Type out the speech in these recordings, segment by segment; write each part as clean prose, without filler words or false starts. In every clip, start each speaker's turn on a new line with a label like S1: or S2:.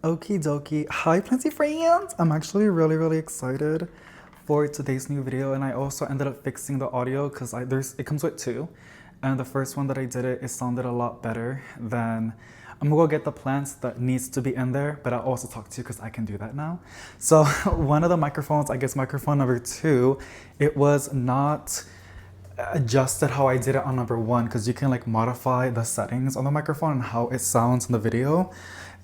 S1: Okie dokie. Hi, Planty friends! I'm actually really excited for today's new video, and I also ended up fixing the audio because it comes with two, and the first one that I did it sounded a lot better than. I'm gonna go get the plants that needs to be in there, but I'll also talk to you because I can do that now. So one of the microphones, I guess microphone number two, it was not adjusted how I did it on number one because you can like modify the settings on the microphone and how it sounds in the video.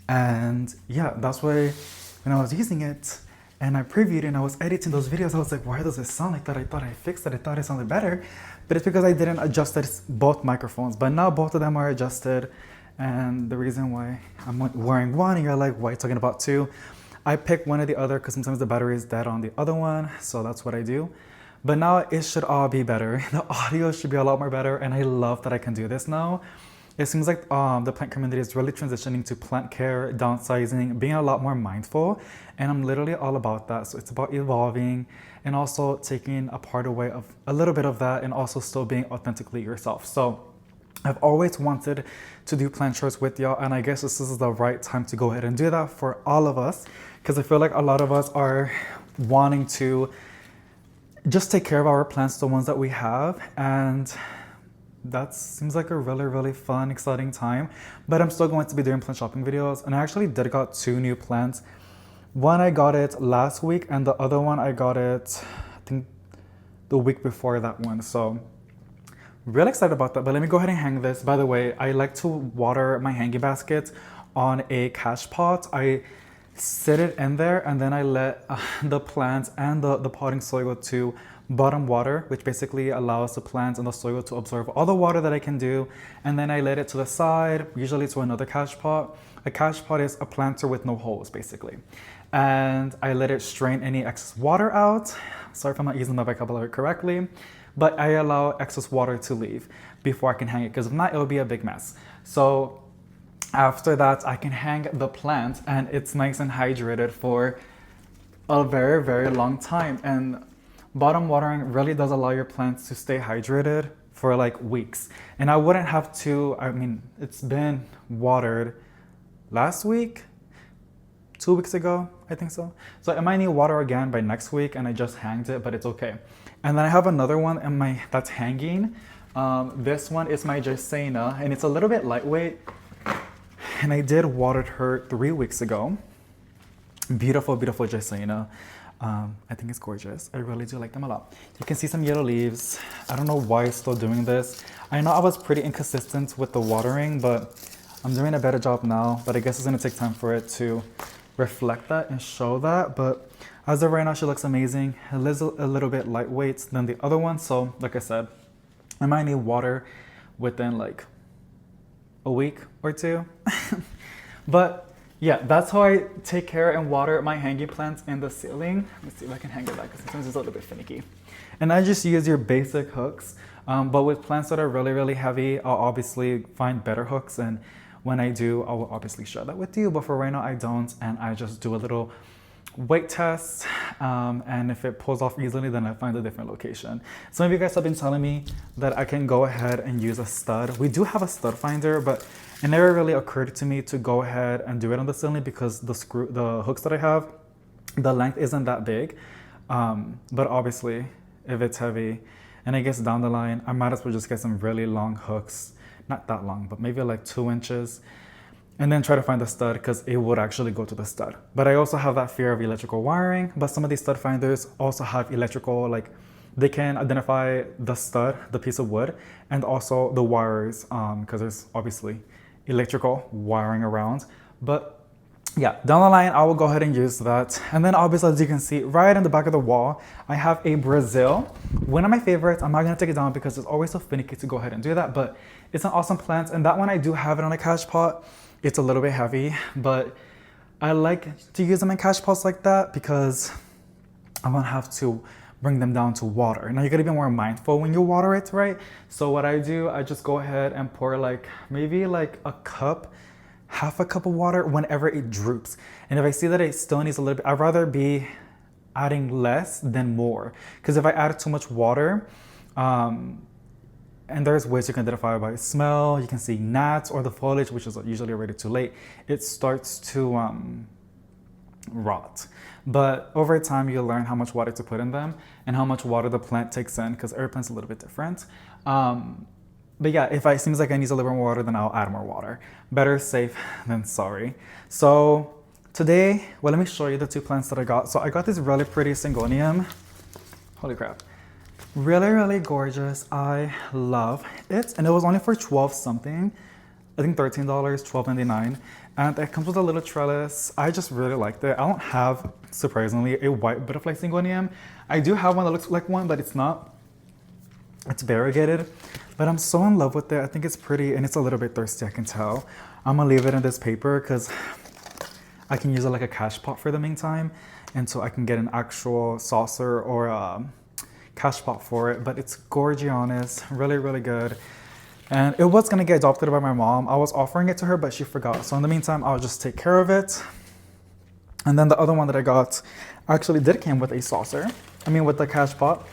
S1: And yeah, that's why when I was using it and I previewed it and I was editing those videos, I was like, why does it sound like that? I thought I fixed it. I thought it sounded better. But it's because I didn't adjust both microphones. But now both of them are adjusted. And the reason why I'm wearing one and you're like, why are you talking about two? I pick one or the other because sometimes the battery is dead on the other one. So that's what I do. But now it should all be better. The audio should be a lot more better. And I love that I can do this now. It seems like the plant community is really transitioning to plant care, downsizing, being a lot more mindful. And I'm literally all about that. So it's about evolving and also taking a part away of a little bit of that and also still being authentically yourself. So I've always wanted to do plant chores with y'all, and I guess this is the right time to go ahead and do that for all of us, because I feel like a lot of us are wanting to just take care of our plants, the ones that we have, and that seems like a really fun, exciting time. But I'm still going to be doing plant shopping videos, and I actually did got two new plants. One I got it last week, and the other one I got it, I think, the week before that one. So really excited about that. But let me go ahead and hang this. By the way, I like to water my hanging basket on a cash pot. I sit it in there and then I let the plants and the potting soil to bottom water, which basically allows the plants and the soil to absorb all the water that I can do. And then I let it to the side, usually to another cash pot. A cash pot is a planter with no holes, basically. And I let it strain any excess water out. Sorry if I'm not using my vocabulary correctly, but I allow excess water to leave before I can hang it, because if not, it'll be a big mess. So after that, I can hang the plant and it's nice and hydrated for a very long time. And bottom watering really does allow your plants to stay hydrated for like weeks. And I wouldn't have to, I mean, it's been watered last week, 2 weeks ago, I think so. So I might need water again by next week, and I just hanged it, but it's okay. And then I have another one in that's hanging. This one is my Jaceina, and it's a little bit lightweight. And I did water her 3 weeks ago. Beautiful Jaceina. I think it's gorgeous. I really do like them a lot. You can see some yellow leaves. I don't know why I'm still doing this. I know I was pretty inconsistent with the watering, but I'm doing a better job now. But I guess it's gonna take time for it to reflect that and show that. But as of right now, she looks amazing. It is a little bit lightweight than the other one. So like I said, I might need water within like a week or two. But yeah, that's how I take care and water my hanging plants in the ceiling. Let me see if I can hang it back, because sometimes it's a little bit finicky. And I just use your basic hooks. But with plants that are really heavy, I'll obviously find better hooks. And when I do, I will obviously share that with you. But for right now, I don't. And I just do a little weight test. And if it pulls off easily, then I find a different location. Some of you guys have been telling me that I can go ahead and use a stud. We do have a stud finder, but it never really occurred to me to go ahead and do it on the ceiling, because the hooks that I have, the length isn't that big. But obviously, if it's heavy, and I guess down the line, I might as well just get some really long hooks. Not that long, but maybe like 2 inches. And then try to find the stud, because it would actually go to the stud. But I also have that fear of electrical wiring. But some of these stud finders also have electrical, like they can identify the stud, the piece of wood, and also the wires, because there's obviously electrical wiring around. But yeah, down the line, I will go ahead and use that. And then obviously, as you can see, right in the back of the wall, I have a Brazil. One of my favorites. I'm not gonna take it down because it's always so finicky to go ahead and do that, but it's an awesome plant. And that one, I do have it on a cash pot. It's a little bit heavy, but I like to use them in cash pots like that because I won't have to bring them down to water. Now you gotta be more mindful when you water it, right? So what I do, I just go ahead and pour like maybe like a cup, half a cup of water whenever it droops. And if I see that it still needs a little bit, I'd rather be adding less than more. Because if I add too much water, and there's ways you can identify by smell. You can see gnats or the foliage, which is usually already too late. It starts to rot. But over time, you'll learn how much water to put in them and how much water the plant takes in, because every plant's a little bit different. But yeah, if it seems like I need a little bit more water, then I'll add more water. Better safe than sorry. So today, well, let me show you the two plants that I got. So I got this really pretty Syngonium. Holy crap. Really, really gorgeous. I love it. And it was only for 12 something. I think $13, $12.99. And it comes with a little trellis. I just really liked it. I don't have, surprisingly, a white butterfly Syngonium. I do have one that looks like one, but it's not. It's variegated. But I'm so in love with it. I think it's pretty and it's a little bit thirsty, I can tell. I'm gonna leave it in this paper because I can use it like a cash pot for the meantime. And so I can get an actual saucer or a cash pot for it. But it's gorgeous, really, really good. And it was gonna get adopted by my mom. I was offering it to her, but she forgot. So in the meantime, I'll just take care of it. And then the other one that I got actually did come with a saucer. With the cash pot.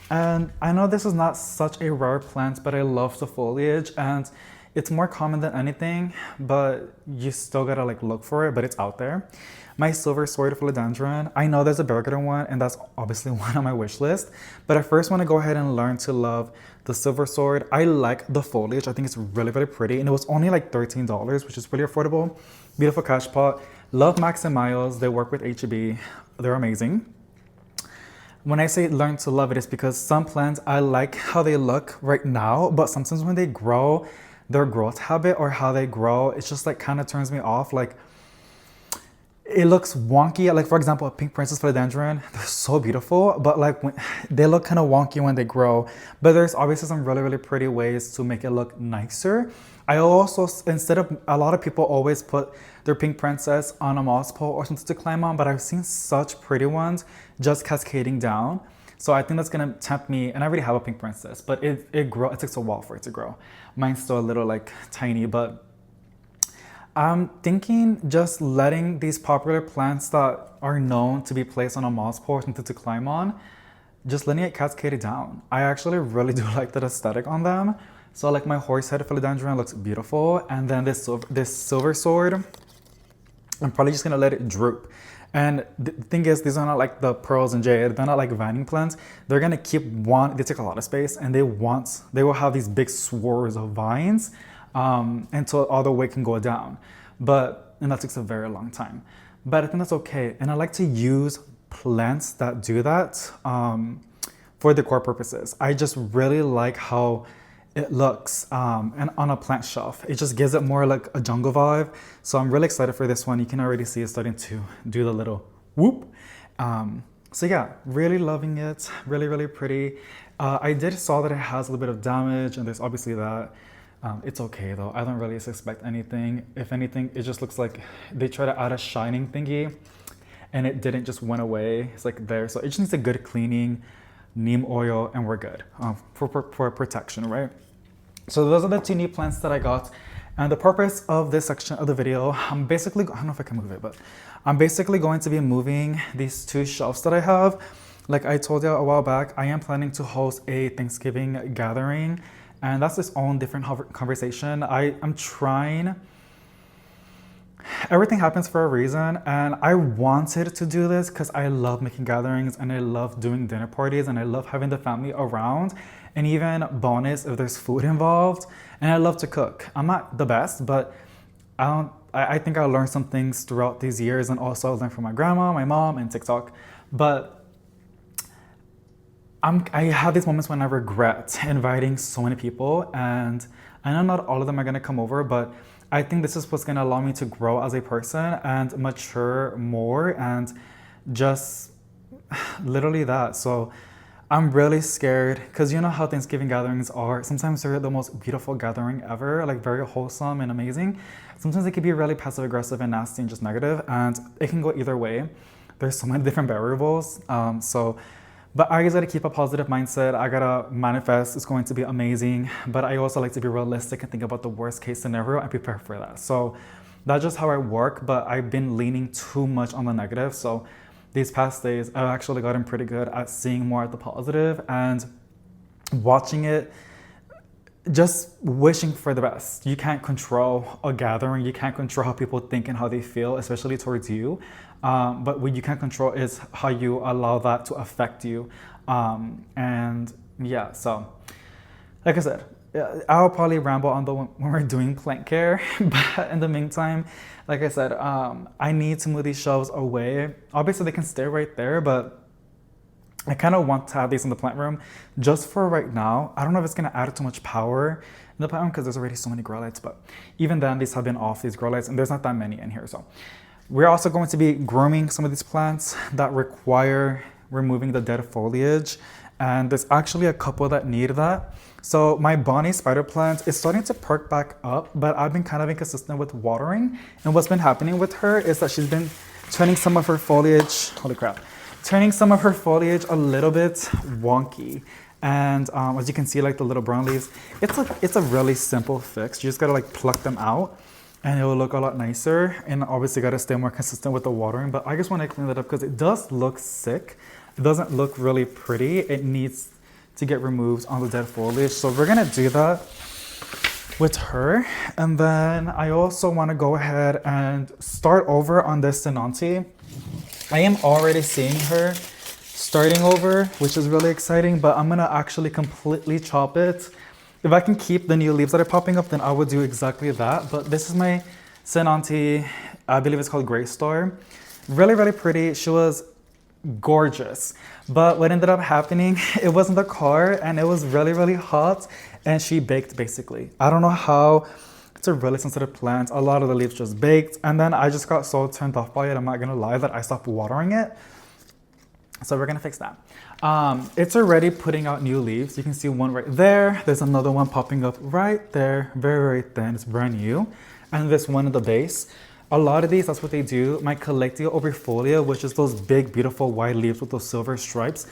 S1: And I know this is not such a rare plant, but I love the foliage and it's more common than anything, but you still gotta like look for it, but it's out there. My silver sword philodendron, I know there's a burgundy one and that's obviously one on my wish list, but I first wanna go ahead and learn to love the silver sword. I like the foliage, I think it's really, really pretty and it was only like $13, which is really affordable. Beautiful cash pot. Love Max and Miles, they work with HEB, they're amazing. When I say learn to love it, it's because some plants, I like how they look right now, but sometimes when they grow, their growth habit or how they grow, it's just like kind of turns me off. Like it looks wonky. Like for example, a pink princess philodendron, they're so beautiful, but like they look kind of wonky when they grow. But there's obviously some really, really pretty ways to make it look nicer. I also, instead of, a lot of people always put their pink princess on a moss pole or something to climb on, but I've seen such pretty ones just cascading down. So I think that's gonna tempt me, and I already have a pink princess, but it takes a while for it to grow. Mine's still a little like tiny, but I'm thinking just letting these popular plants that are known to be placed on a moss pole or something to climb on, just letting it cascade down. I actually really do like that aesthetic on them. So like my horsehead philodendron looks beautiful, and then this silver sword, I'm probably just gonna let it droop. And the thing is, these are not like the pearls and jade, they're not like vining plants. They're gonna they take a lot of space and they will have these big swords of vines until all the weight can go down. And that takes a very long time. But I think that's okay. And I like to use plants that do that for decor purposes. I just really like how it looks and on a plant shelf. It just gives it more like a jungle vibe. So I'm really excited for this one. You can already see it starting to do the little whoop. So yeah, really loving it. Really, really pretty. I saw that it has a little bit of damage and there's obviously that. It's okay though. I don't really suspect anything. If anything, it just looks like they try to add a shining thingy and it didn't just went away. It's like there. So it just needs a good cleaning, neem oil, and we're good for protection, right? So those are the two new plants that I got. And the purpose of this section of the video, I'm basically, I don't know if I can move it, but I'm basically going to be moving these two shelves that I have. Like I told you a while back, I am planning to host a Thanksgiving gathering, and that's its own different conversation. I'm trying. Everything happens for a reason, and I wanted to do this because I love making gatherings and I love doing dinner parties and I love having the family around, and even bonus if there's food involved. And I love to cook. I'm not the best, but I think I learned some things throughout these years, and also I learned from my grandma, my mom, and TikTok. But I have these moments when I regret inviting so many people, and I know not all of them are gonna come over, but I think this is what's gonna allow me to grow as a person and mature more, and just literally that. So I'm really scared because you know how Thanksgiving gatherings are. Sometimes they're the most beautiful gathering ever, like very wholesome and amazing. Sometimes they can be really passive aggressive and nasty and just negative, and it can go either way. There's so many different variables. But I just gotta keep a positive mindset. I gotta manifest it's going to be amazing, but I also like to be realistic and think about the worst case scenario and prepare for that. So that's just how I work, but I've been leaning too much on the negative. So these past days, I've actually gotten pretty good at seeing more at the positive and watching it just wishing for the best. You can't control a gathering. You can't control how people think and how they feel, especially towards you. But what you can control is how you allow that to affect you. And yeah, so like I said, I'll probably ramble on the when we're doing plant care. But in the meantime, like I said, I need to move these shelves away. Obviously, they can stay right there, but I kind of want to have these in the plant room just for right now. I don't know if it's going to add too much power in the plant room because there's already so many grow lights, but even then these have been off, these grow lights, and there's not that many in here. So we're also going to be grooming some of these plants that require removing the dead foliage. And there's actually a couple that need that. So my Bonnie spider plant is starting to perk back up, but I've been kind of inconsistent with watering. And what's been happening with her is that she's been turning some of her foliage, holy crap, turning some of her foliage a little bit wonky. And as you can see, like the little brown leaves, it's a really simple fix. You just gotta like pluck them out and it will look a lot nicer. And obviously gotta stay more consistent with the watering, but I just wanna clean that up because it does look sick. It doesn't look really pretty. It needs to get removed on the dead foliage. So we're gonna do that with her. And then I also wanna go ahead and start over on this Sinanti. I am already seeing her starting over, which is really exciting, but I'm gonna actually completely chop it. If I can keep the new leaves that are popping up, then I would do exactly that. But this is my Sinanti, I believe it's called Gray Star. Really, really pretty. She was gorgeous. But what ended up happening, it was in the car and it was really, really hot and she baked basically. I don't know how. It's a really sensitive plant. A lot of the leaves just baked. And then I just got so turned off by it, I'm not gonna lie, that I stopped watering it. So we're gonna fix that. It's already putting out new leaves. You can see one right there. There's another one popping up right there. Very, very thin, it's brand new. And this one at the base. A lot of these, that's what they do. My Collectio obrifolia, which is those big, beautiful white leaves with those silver stripes,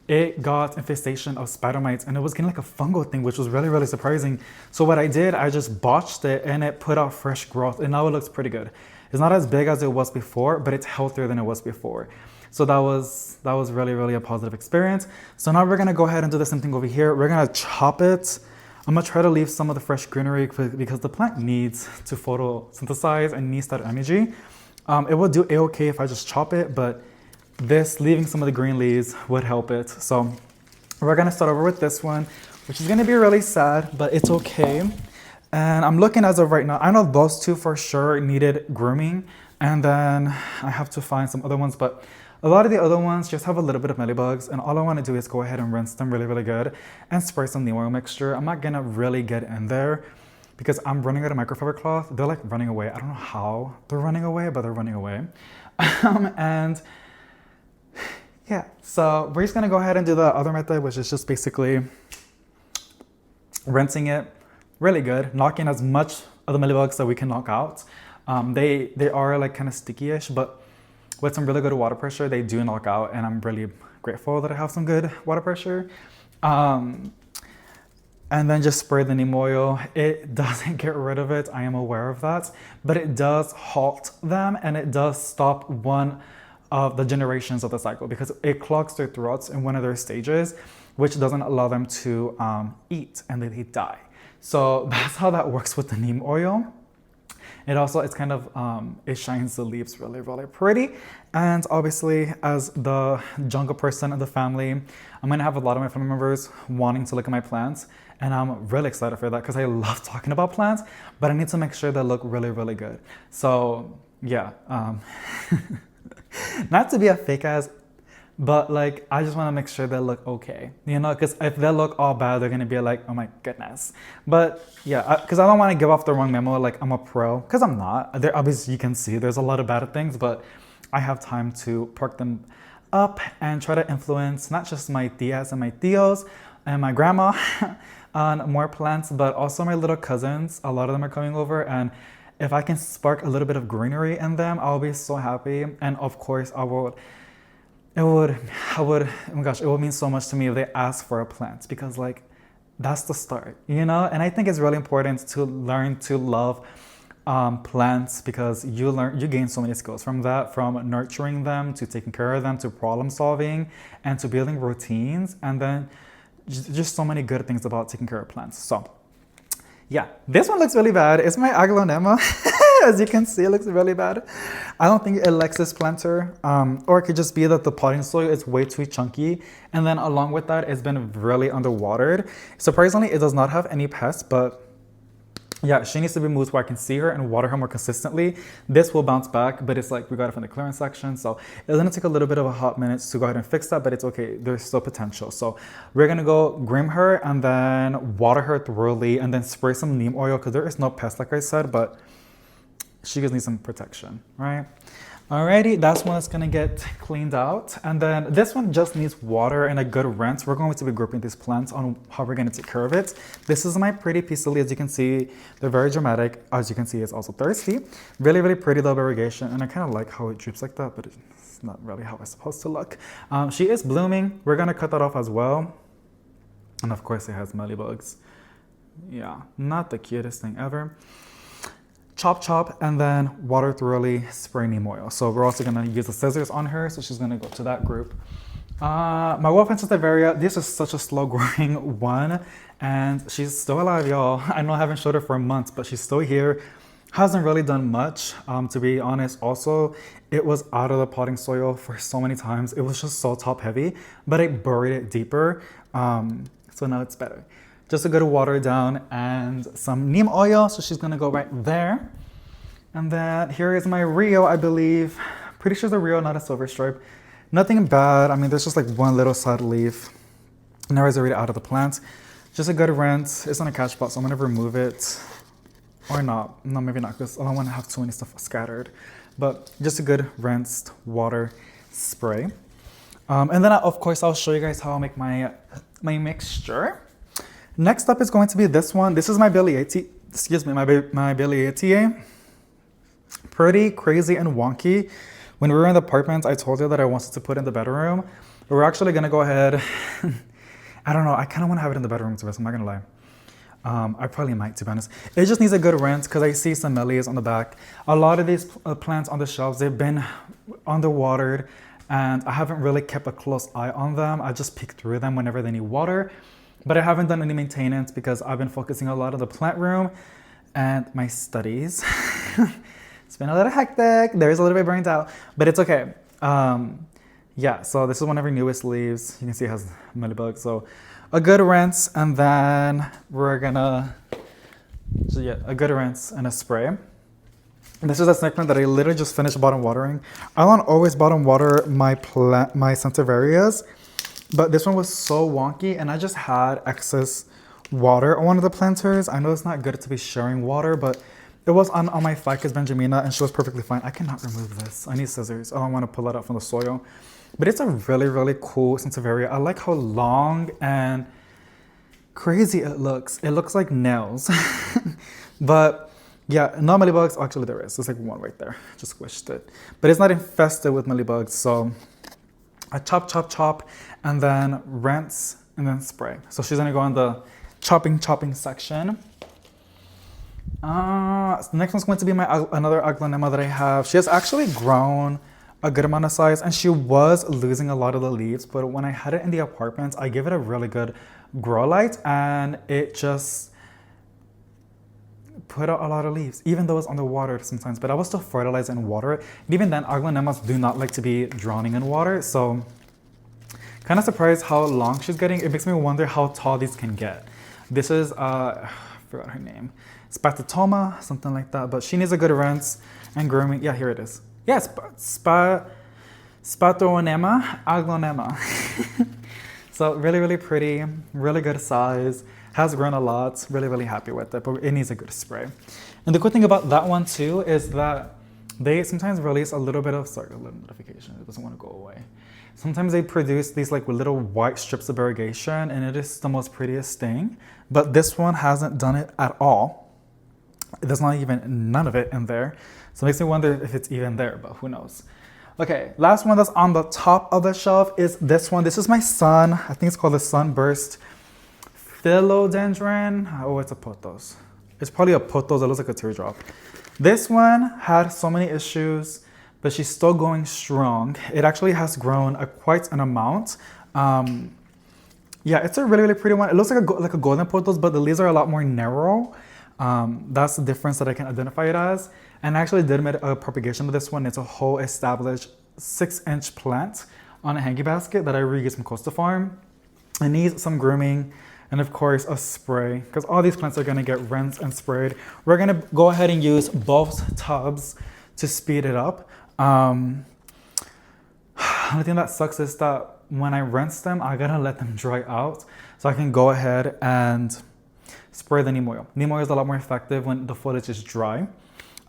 S1: it got infestation of spider mites and it was getting like a fungal thing, which was really, really surprising. So what I did, I just botched it and it put out fresh growth and now it looks pretty good. It's not as big as it was before, but it's healthier than it was before. So that was really, really a positive experience. So now we're gonna go ahead and do the same thing over here. We're gonna chop it. I'm gonna try to leave some of the fresh greenery because the plant needs to photosynthesize and needs that energy. It would do a-okay if I just chop it, but leaving some of the green leaves would help it. So we're gonna start over with this one, which is gonna be really sad, but it's okay. And I'm looking as of right now, I know those two for sure needed grooming. And then I have to find some other ones, but a lot of the other ones just have a little bit of mealybugs. And all I wanna do is go ahead and rinse them really, really good and spray some neem oil mixture. I'm not gonna really get in there because I'm running out of microfiber cloth. They're like running away. I don't know how they're running away, but they're running away. And yeah, so we're just gonna go ahead and do the other method, which is just basically rinsing it really good, knocking as much of the mealybugs that we can knock out. They are like kind of sticky-ish, but with some really good water pressure, they do knock out, and I'm really grateful that I have some good water pressure. And then just spray the neem oil. It doesn't get rid of it, I am aware of that, but it does halt them and it does stop one of the generations of the cycle because it clogs their throats in one of their stages, which doesn't allow them to eat and then they die. So that's how that works with the neem oil. It's kind of, it shines the leaves really, really pretty. And obviously as the jungle person in the family, I'm gonna have a lot of my family members wanting to look at my plants. And I'm really excited for that because I love talking about plants, but I need to make sure they look really, really good. So yeah, not to be a fake ass, but like, I just want to make sure they look okay, you know, because if they look all bad, they're going to be like, oh my goodness. But yeah, because I don't want to give off the wrong memo, like I'm a pro, because I'm not. There, obviously, you can see there's a lot of bad things, but I have time to perk them up and try to influence not just my tias and my tios and my grandma on more plants, but also my little cousins. A lot of them are coming over, and if I can spark a little bit of greenery in them, I'll be so happy. And of course, it would, oh my gosh, it would mean so much to me if they ask for a plant, because like, that's the start, you know? And I think it's really important to learn to love plants, because you gain so many skills from that, from nurturing them, to taking care of them, to problem solving, and to building routines. And then just so many good things about taking care of plants. So Yeah, this one looks really bad. It's my Aglonema. As you can see, it looks really bad. I don't think it likes this planter. Or it could just be that the potting soil is way too chunky. And then along with that, it's been really underwatered. Surprisingly, it does not have any pests, but yeah, she needs to be moved where I can see her and water her more consistently. This will bounce back, but it's like we got it from the clearance section. So it's gonna take a little bit of a hot minute to go ahead and fix that, but it's okay. There's still potential. So we're gonna go groom her and then water her thoroughly and then spray some neem oil because there is no pest, like I said, but she just needs some protection, right? Alrighty, that's one that's gonna get cleaned out. And then this one just needs water and a good rinse. We're going to be grouping these plants on how we're gonna take care of it. This is my pretty peace lily. As you can see, they're very dramatic. As you can see, it's also thirsty. Really, really pretty little irrigation. And I kind of like how it droops like that, but it's not really how it's supposed to look. She is blooming. We're gonna cut that off as well. And of course it has mealybugs. Yeah, not the cutest thing ever. Chop, chop, and then water thoroughly, spray neem oil. So we're also gonna use the scissors on her, so she's gonna go to that group. My Wolfenstein Bavaria, this is such a slow growing one, and she's still alive, y'all. I know I haven't showed her for months, but she's still here. Hasn't really done much, to be honest. Also, it was out of the potting soil for so many times. It was just so top heavy, but I buried it deeper. So now it's better. Just a good water down and some neem oil. So she's gonna go right there. And then here is my Rio, I believe. Pretty sure it's a Rio, not a silver stripe. Nothing bad. I mean, there's just like one little sad leaf. Now it's already out of the plant. Just a good rinse. It's on a catch pot, so I'm gonna remove it. Or not. No, maybe not, because I don't wanna have too many stuff scattered. But just a good rinsed water spray. And then of course, I'll show you guys how I make my mixture. Next up is going to be this one. This is my Biliaceae, excuse me, my Biliaceae. Pretty crazy and wonky. When we were in the apartment, I told you that I wanted to put in the bedroom. But we're actually gonna go ahead. I don't know, I kind of want to have it in the bedroom to I'm not gonna lie. I probably might, to be honest. It just needs a good rinse because I see some mealies on the back. A lot of these plants on the shelves, they've been underwatered and I haven't really kept a close eye on them. I just peek through them whenever they need water. But I haven't done any maintenance because I've been focusing a lot on the plant room and my studies. It's been a little hectic. There is a little bit burnt out, but it's okay. Yeah, so this is one of our newest leaves. You can see it has mealybugs. So a good rinse and then we're gonna, so yeah, a good rinse and a spray. And this is a snake plant that I literally just finished bottom watering. I don't always bottom water my Santiverias. But this one was so wonky and I just had excess water on one of the planters. I know it's not good to be sharing water, but it was on my Ficus benjamina and she was perfectly fine. I cannot remove this. I need scissors. I don't want to pull it out from the soil. But it's a really, really cool Santiveria. I like how long and crazy it looks. It looks like nails. But yeah, no mealybugs. Actually, there is. There's like one right there. Just squished it. But it's not infested with mealybugs, so I chop, and then rinse, and then spray. So she's gonna go in the chopping section. The next one's going to be my another Aglonema that I have. She has actually grown a good amount of size, and she was losing a lot of the leaves, but when I had it in the apartment, I gave it a really good grow light, and it just put out a lot of leaves, even though it's underwater sometimes, but I will still fertilize and water it. And even then, Aglonemas do not like to be drowning in water, so kind of surprised how long she's getting. It makes me wonder how tall these can get. This is, I forgot her name, Spatitoma, something like that, but she needs a good rinse and grooming. Yeah, here it is. Yes, Spatonema, Aglonema. So really, really pretty, really good size. Has grown a lot, really, really happy with it, but it needs a good spray. And the good thing about that one too is that they sometimes release a little bit of, sorry, a little notification, it doesn't want to go away. Sometimes they produce these like little white strips of variegation and it is the most prettiest thing, but this one hasn't done it at all. There's not even none of it in there. So it makes me wonder if it's even there, but who knows. Okay, last one that's on the top of the shelf is this one. This is my sun, I think it's called the Sunburst Philodendron. Oh, it's a pothos. It's probably a pothos that looks like a teardrop. This one had so many issues, but she's still going strong. It actually has grown quite an amount. Yeah, it's a really, really pretty one. It looks like a golden pothos, but the leaves are a lot more narrow. That's the difference that I can identify it as. And I actually did make a propagation of this one. It's a whole established 6-inch plant on a hangy basket that I reused from Coastal Farm. It needs some grooming and of course a spray because all these plants are gonna get rinsed and sprayed. We're gonna go ahead and use both tubs to speed it up. The only thing that sucks is that when I rinse them, I gotta let them dry out so I can go ahead and spray the neem oil. Neem oil is a lot more effective when the foliage is dry.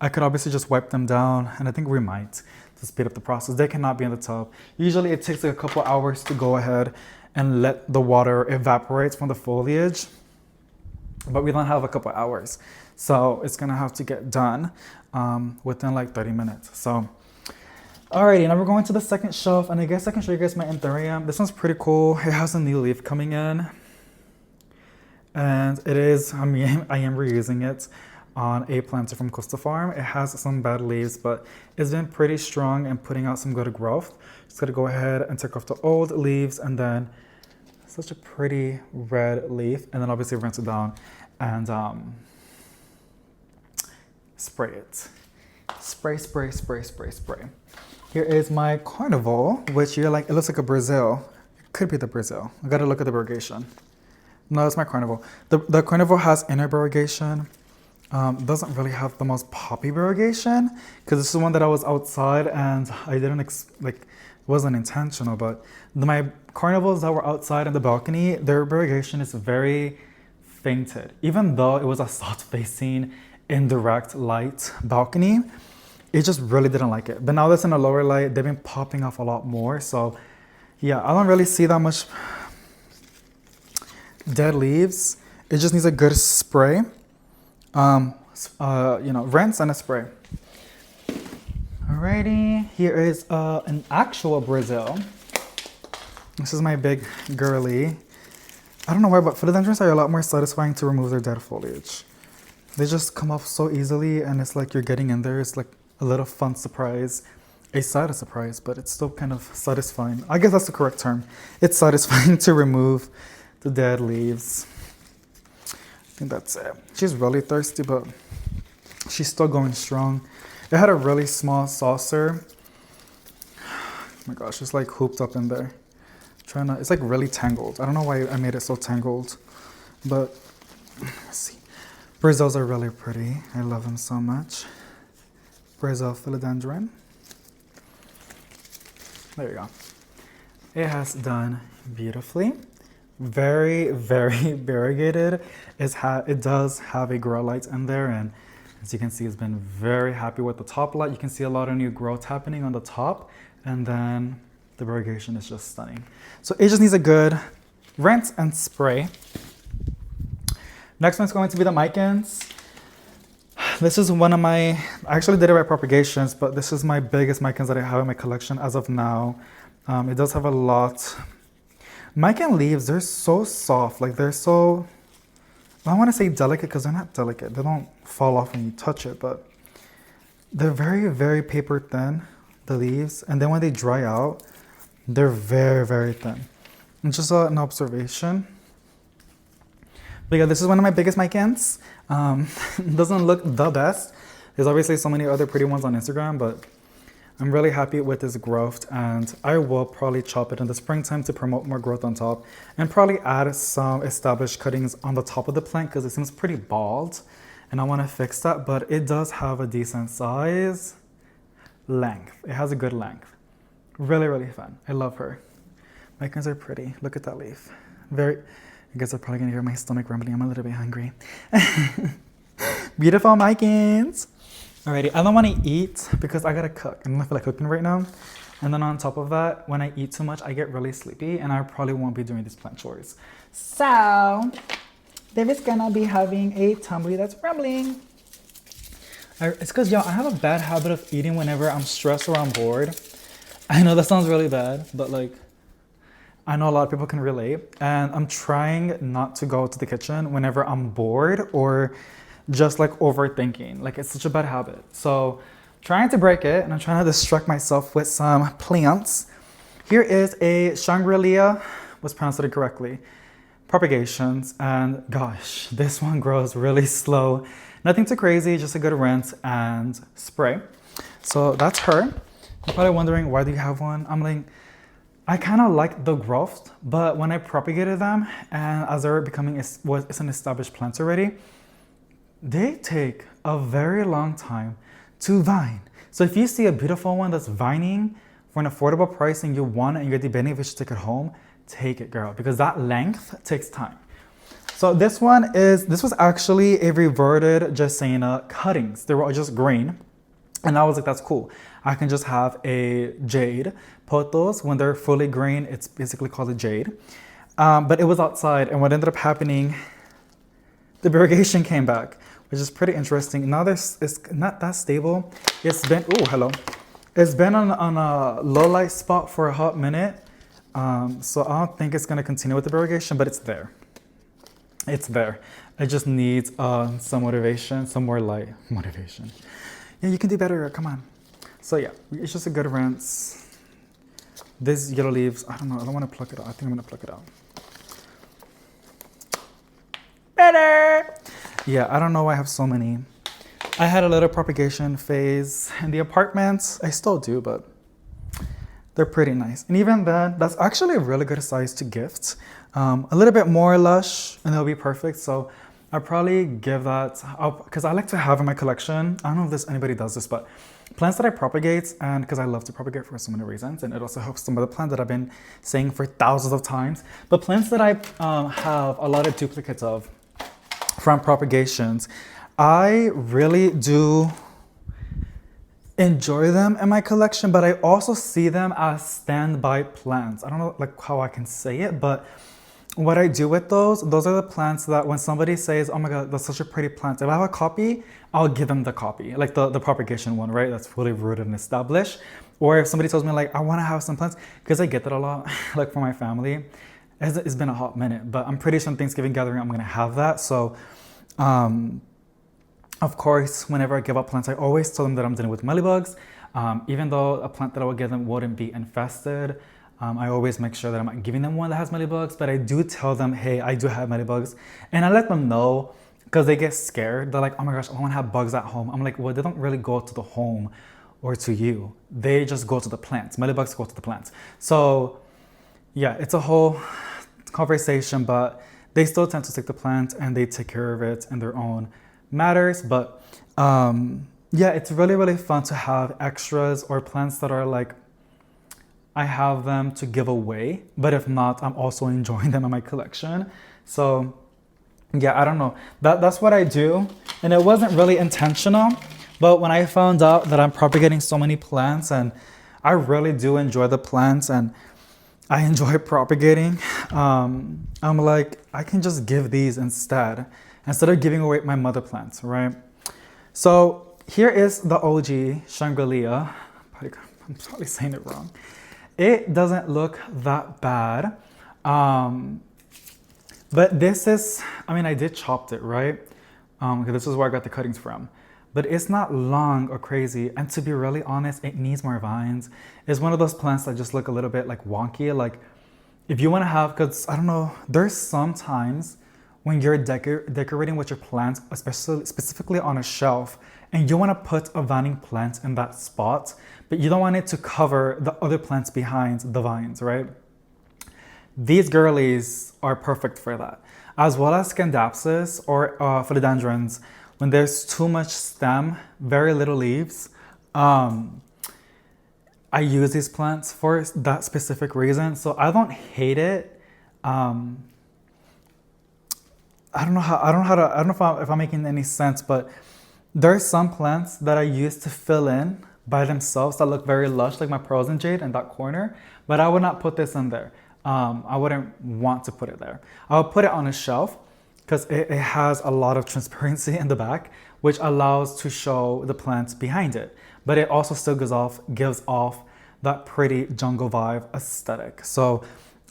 S1: I could obviously just wipe them down, and I think we might to speed up the process. They cannot be in the tub. Usually it takes like a couple hours to go ahead and let the water evaporate from the foliage, but we don't have a couple hours. So it's gonna have to get done within like 30 minutes. So, alrighty, now we're going to the second shelf, and I guess I can show you guys my anthurium. This one's pretty cool. It has a new leaf coming in, and it is, I am reusing it on a planter from Coastal Farm. It has some bad leaves, but it's been pretty strong and putting out some good growth. Just gotta go ahead and take off the old leaves, and then such a pretty red leaf, and then obviously rinse it down and spray it. Spray, spray, spray, spray, spray. Here is my carnival, which you're like, it looks like a Brazil. It could be the Brazil. I gotta look at the variegation. No, it's my carnival. The carnival has inner variegation. Doesn't really have the most poppy variegation because this is one that I was outside and I didn't it wasn't intentional, but my carnivals that were outside in the balcony, their variegation is very fainted. Even though it was a south facing indirect light balcony, it just really didn't like it. But now that's in a lower light, they've been popping off a lot more. So yeah, I don't really see that much dead leaves. It just needs a good spray. Rinse and a spray. Alrighty, here is an actual Brazil. This is my big girly. I don't know why, but philodendrons are a lot more satisfying to remove their dead foliage. They just come off so easily, and it's like you're getting in there. It's like a little fun surprise, a side surprise, but it's still kind of satisfying. I guess that's the correct term. It's satisfying to remove the dead leaves. I think that's it. She's really thirsty, but she's still going strong. It had a really small saucer. Oh my gosh, it's like hooped up in there. It's like really tangled. I don't know why I made it so tangled, but let's see. Brazils are really pretty. I love them so much. Brazil philodendron. There you go. It has done beautifully. Very, very variegated. It does have a grow light in there, and as you can see, it's been very happy with the top light. You can see a lot of new growth happening on the top, and then the variegation is just stunning. So it just needs a good rinse and spray. Next one's going to be the Micans. This is one of my, I actually did it by propagations, but this is my biggest Micans that I have in my collection as of now. It does have a lot. Mican leaves, they're so soft, like they're so, I don't want to say delicate because they're not delicate. They don't fall off when you touch it, but they're very, very paper thin, the leaves. And then when they dry out, they're very, very thin. And just an observation. But yeah, this is one of my biggest Micans. Doesn't look the best. There's obviously so many other pretty ones on Instagram, but I'm really happy with this growth, and I will probably chop it in the springtime to promote more growth on top, and probably add some established cuttings on the top of the plant because it seems pretty bald, and I want to fix that, but it does have a decent size. Length. It has a good length. Really, really fun. I love her. Micans are pretty. Look at that leaf. I guess I'm probably going to hear my stomach rumbling. I'm a little bit hungry. Beautiful Micans. Alrighty, I don't want to eat because I gotta cook. I don't feel like cooking right now. And then on top of that, when I eat too much, I get really sleepy, and I probably won't be doing these plant chores. So, David's gonna be having a tummy that's rumbling. It's because, I have a bad habit of eating whenever I'm stressed or I'm bored. I know that sounds really bad, but like, I know a lot of people can relate. And I'm trying not to go to the kitchen whenever I'm bored or just like overthinking. Like, it's such a bad habit. So trying to break it, and I'm trying to distract myself with some plants. Here is a Shangri-La, was pronounced it correctly, propagations, and gosh, this one grows really slow. Nothing too crazy, just a good rinse and spray. So that's her. You're probably wondering, why do you have one? I'm like, I kind of like the growth, but when I propagated them and as they're becoming it's an established plant already, they take a very long time to vine. So if you see a beautiful one that's vining for an affordable price and you want it and you're debating if you should take it home, take it, girl, because that length takes time. So this was actually a reverted Jasena cuttings. They were just green. And I was like, that's cool. I can just have a jade. Put those when they're fully green, it's basically called a jade. But it was outside, and what ended up happening, the variegation came back, which is pretty interesting. Now it's not that stable. It's been, oh, hello. It's been on a low light spot for a hot minute. So I don't think it's gonna continue with the variegation, but it's there. It's there. It just needs some motivation, some more light motivation. Yeah, you can do better, come on. So yeah, it's just a good rinse. These yellow leaves, I don't know, I don't want to pluck it out. I think I'm gonna pluck it out. Better! Yeah, I don't know why I have so many. I had a little propagation phase in the apartments. I still do, but they're pretty nice. And even then, that's actually a really good size to gift. A little bit more lush and it'll be perfect. So I'll probably give that up because I like to have in my collection. I don't know if anybody does this, but plants that I propagate, and because I love to propagate for so many reasons, and it also helps some of the plants that I've been saying for thousands of times. But plants that I have a lot of duplicates of from propagations, I really do enjoy them in my collection, but I also see them as standby plants. I don't know like how I can say it, but what I do with those are the plants that when somebody says, oh my God, that's such a pretty plant, if I have a copy, I'll give them the copy, like the propagation one, right? That's fully rooted and established. Or if somebody tells me like, I want to have some plants, because I get that a lot, like for my family. It's been a hot minute, but I'm pretty sure on Thanksgiving gathering, I'm going to have that. So, of course, whenever I give up plants, I always tell them that I'm dealing with mealybugs. Even though a plant that I would give them wouldn't be infested, I always make sure that I'm not giving them one that has mealybugs, but I do tell them, hey, I do have mealybugs. And I let them know because they get scared. They're like, oh my gosh, I want to have bugs at home. I'm like, well, they don't really go to the home or to you. They just go to the plants. Mealybugs go to the plants. So yeah, it's a whole conversation, but they still tend to take the plant and they take care of it in their own matters. But yeah, it's really, really fun to have extras or plants that are like, I have them to give away, but if not, I'm also enjoying them in my collection. So yeah, I don't know. That's what I do. And it wasn't really intentional, but when I found out that I'm propagating so many plants and I really do enjoy the plants and I enjoy propagating, I'm like, I can just give these instead of giving away my mother plants, right? So here is the OG Shangri-La. I'm probably saying it wrong. It doesn't look that bad. But this is, I mean, I did chop it, right? This is where I got the cuttings from. But it's not long or crazy. And to be really honest, it needs more vines. It's one of those plants that just look a little bit like wonky. Like if you want to have, because I don't know, there's sometimes when you're decorating with your plants, especially specifically on a shelf, and you want to put a vining plant in that spot, but you don't want it to cover the other plants behind the vines, right? These girlies are perfect for that, as well as Scandapsus or philodendrons. When there's too much stem, very little leaves, I use these plants for that specific reason. So I don't hate it. I don't know if I'm making any sense, but there's some plants that I use to fill in by themselves that look very lush, like my pearls and jade in that corner, but I would not put this in there. I wouldn't want to put it there. I would put it on a shelf because it has a lot of transparency in the back, which allows to show the plants behind it. But it also still gives off that pretty jungle vibe aesthetic. So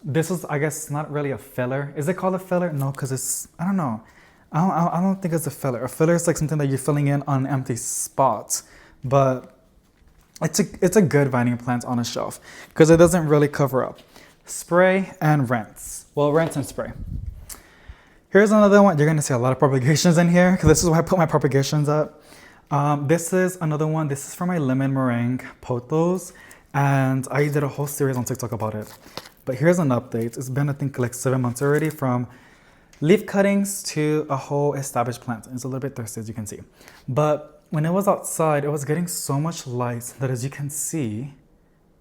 S1: this is, I guess, not really a filler. Is it called a filler? No, because it's, I don't know. I don't think it's a filler. A filler is like something that you're filling in on an empty spot. But it's a good vining plant on a shelf because it doesn't really cover up. Spray and rinse. Well, rinse and spray. Here's another one. You're gonna see a lot of propagations in here because this is where I put my propagations up. This is another one. This is for my lemon meringue pothos, and I did a whole series on TikTok about it. But here's an update. It's been, I think, like 7 months already from leaf cuttings to a whole established plant. It's a little bit thirsty, as you can see. But when it was outside, it was getting so much light that, as you can see,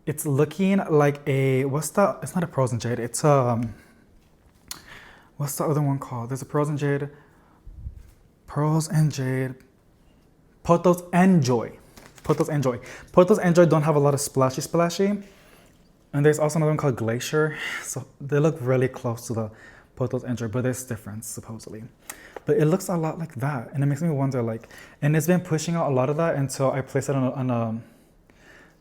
S1: it's looking like a, what's that? It's not a pearls and jade. It's what's the other one called? There's a pearls and jade, pothos and joy. Pothos and joy. Pothos and joy don't have a lot of splashy. And there's also another one called glacier. So they look really close to the pothos and joy, but there's difference supposedly. But it looks a lot like that, and it makes me wonder, like, and it's been pushing out a lot of that until I placed it on a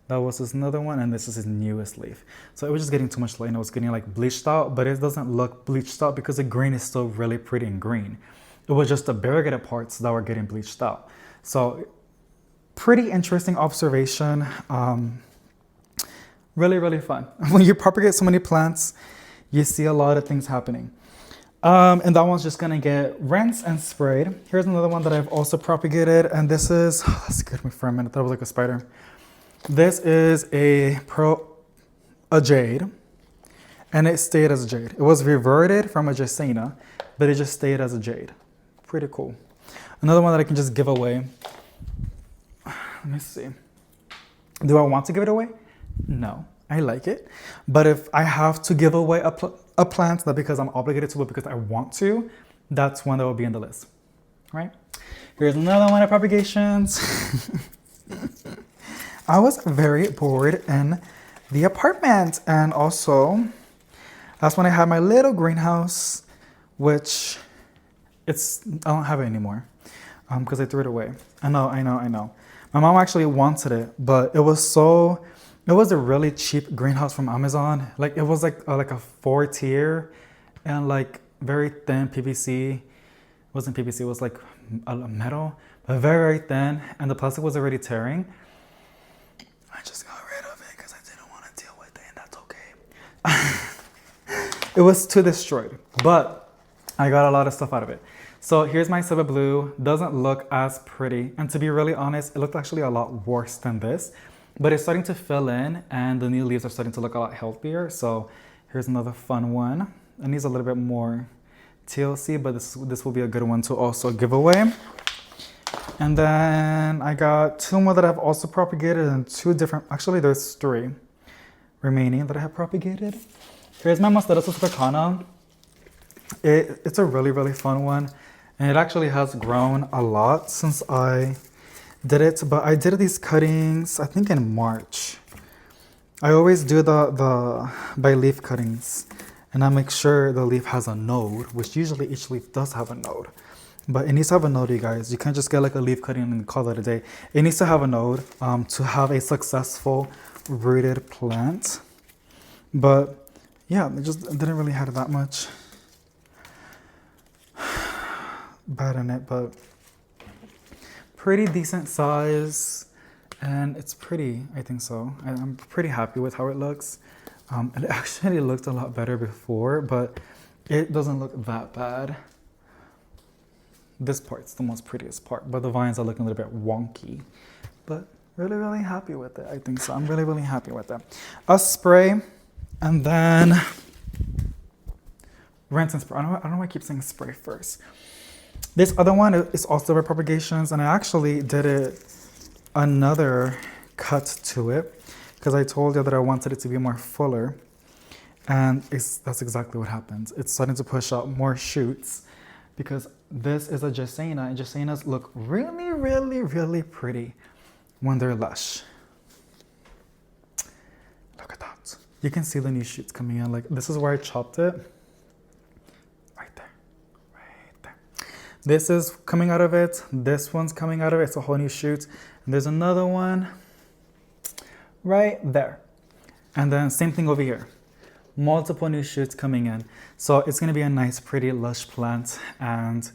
S1: that was this another one, and this is his newest leaf. So it was just getting too much light, and it was getting like bleached out, but it doesn't look bleached out because the green is still really pretty and green. It was just the variegated parts that were getting bleached out. So pretty interesting observation. Really fun. When you propagate so many plants, you see a lot of things happening. And that one's just gonna get rinsed and sprayed. Here's another one that I've also propagated, and this is, oh, that scared me for a minute. That was like a spider. This is a jade, and it stayed as a jade. It was reverted from a Jacena, but it just stayed as a jade. Pretty cool. Another one that I can just give away. Let me see. Do I want to give it away? No, I like it. But if I have to give away a plant, not because I'm obligated to, but because I want to, that's one that will be in the list, right? Here's another one of propagations. I was very bored in the apartment, and also that's when I had my little greenhouse, which I don't have it anymore because I threw it away. I know. My mom actually wanted it, but it was a really cheap greenhouse from Amazon. Like it was like a 4-tier and like very thin PVC. It wasn't PVC, it was like a metal, but very thin, and the plastic was already tearing. I just got rid of it because I didn't want to deal with it, and that's okay. It was too destroyed, but I got a lot of stuff out of it. So here's my Civet Blue. Doesn't look as pretty, and to be really honest, it looked actually a lot worse than this. But it's starting to fill in, and the new leaves are starting to look a lot healthier. So here's another fun one. It needs a little bit more TLC, but this will be a good one to also give away. And then I got 2 more that I've also propagated, and 2 different, actually there's 3 remaining that I have propagated. Here's my Mostaza Supercana. It's a really fun one, and it actually has grown a lot since I did it, but I did these cuttings, I think in March. I always do the by leaf cuttings, and I make sure the leaf has a node, which usually each leaf does have a node. But it needs to have a node, you guys. You can't just get like a leaf cutting and call it a day. It needs to have a node to have a successful rooted plant. But yeah, it just didn't really have that much bad in it, but pretty decent size, and it's pretty, I think so. I'm pretty happy with how it looks. It actually looked a lot better before, but it doesn't look that bad. This part's the most prettiest part, but the vines are looking a little bit wonky. But really happy with it, I think so. I'm really happy with it. A spray, and then rinse and spray. I don't know why I keep saying spray first. This other one is also by propagations, and I actually did another cut to it because I told you that I wanted it to be more fuller, and that's exactly what happens. It's starting to push out more shoots because this is a Jacena, and Jacenas look really pretty when they're lush. Look at that. You can see the new shoots coming in. Like, this is where I chopped it. Right there. This is coming out of it. This one's coming out of it. It's a whole new shoot. And there's another one right there. And then same thing over here. Multiple new shoots coming in. So it's going to be a nice, pretty, lush plant. And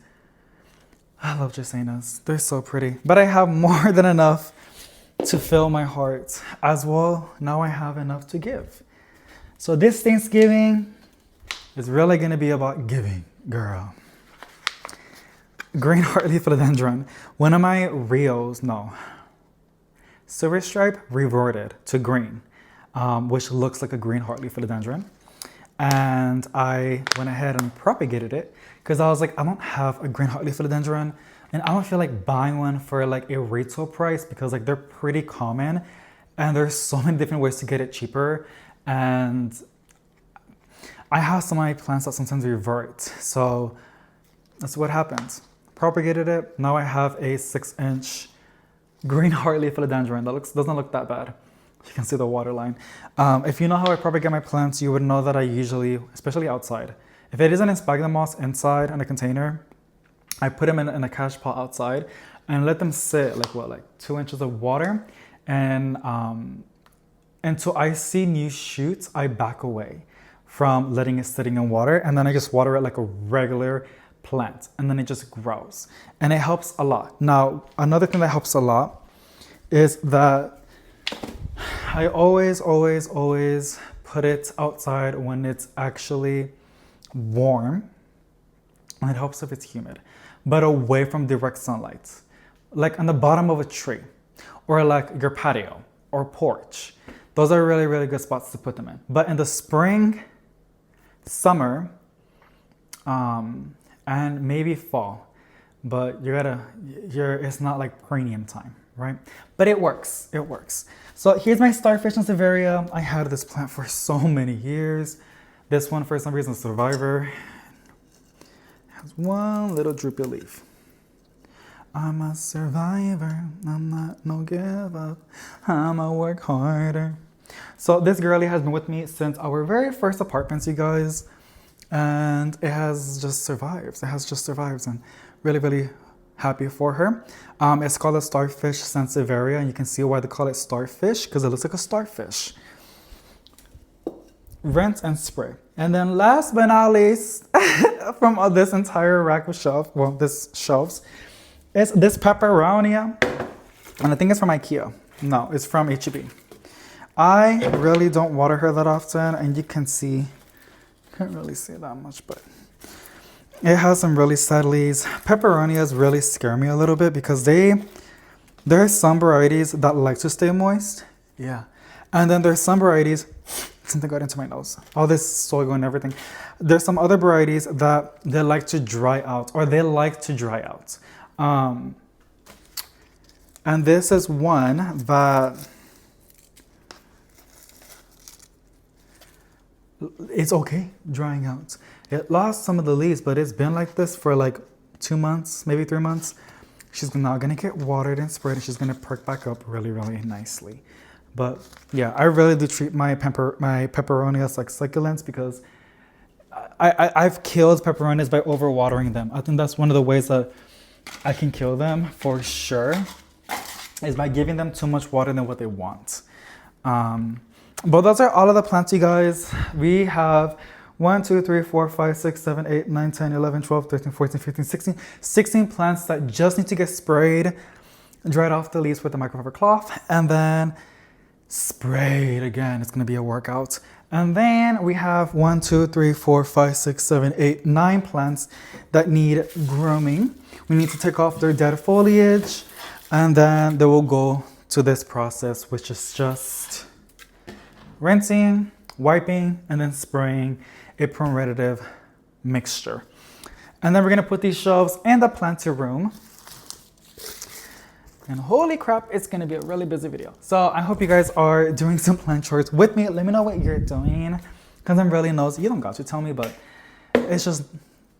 S1: I love Jacenas. They're so pretty. But I have more than enough to fill my heart. As well, now I have enough to give. So this Thanksgiving is really going to be about giving, girl. green heartleaf philodendron. One of my reels, no, silver stripe reverted to green, which looks like a green heartleaf philodendron. And I went ahead and propagated it because I was like, I don't have a green heartleaf philodendron, and I don't feel like buying one for like a retail price because like they're pretty common and there's so many different ways to get it cheaper. And I have some of my plants that sometimes revert. So that's what happens. Propagated it. Now I have a 6-inch green heartleaf philodendron that doesn't look that bad. You can see the water line. If you know how I propagate my plants, you would know that I usually, especially outside, if it isn't in sphagnum moss inside in a container, I put them in a cash pot outside and let them sit like 2 inches of water. And until I see new shoots, I back away from letting it sitting in water. And then I just water it like a regular plant. And then it just grows. And it helps a lot. Now, another thing that helps a lot is that I always put it outside when it's actually warm. And it helps if it's humid, but away from direct sunlight, like on the bottom of a tree or like your patio or porch. Those are really, really good spots to put them in. But in the spring, summer, and maybe fall, but it's not like perennium time, right? But it works. So here's my starfish and Severia. I had this plant for so many years. This one, for some reason, survivor. Has one little droopy leaf. I'm a survivor. I'm not no give up. I'ma work harder. So this girlie has been with me since our very first apartments, you guys. And it has just survived. And really, really happy for her. It's called a starfish sansevieria, and you can see why they call it starfish, because it looks like a starfish. Rinse and spray. And then last but not least, from this entire rack of shelves, is this peperonia. And I think it's from IKEA. No, it's from H-E-B. I really don't water her that often, and you can see, can't really see that much, but it has some really sad leaves. Peperonias really scare me a little bit because there are some varieties that like to stay moist. Yeah. And then there's some varieties, something got into my nose, all this soil and everything. There's some other varieties that they like to dry out. And this is one that it's okay drying out. It lost some of the leaves, but it's been like this for like 2 months, maybe 3 months. She's now gonna get watered and sprayed, and she's gonna perk back up really, really nicely. But yeah, I really do treat my peperonias like succulents because I've killed peperonias by overwatering them. I think that's one of the ways that I can kill them for sure, is by giving them too much water than what they want. But those are all of the plants, you guys. We have 1, 2, 3, 4, 5, 6, 7, 8, 9, 10, 11, 12, 13, 14, 15, 16 plants that just need to get sprayed, dried off the leaves with a microfiber cloth, and then sprayed again. It's gonna be a workout. And then we have 1, 2, 3, 4, 5, 6, 7, 8, 9 plants that need grooming. We need to take off their dead foliage, and then they will go to this process, which is just rinsing, wiping, and then spraying a preventative mixture. And then we're gonna put these shelves in the planter room. And holy crap, it's gonna be a really busy video. So I hope you guys are doing some plant chores with me. Let me know what you're doing, because I'm really nosy. You don't got to tell me, but it's just,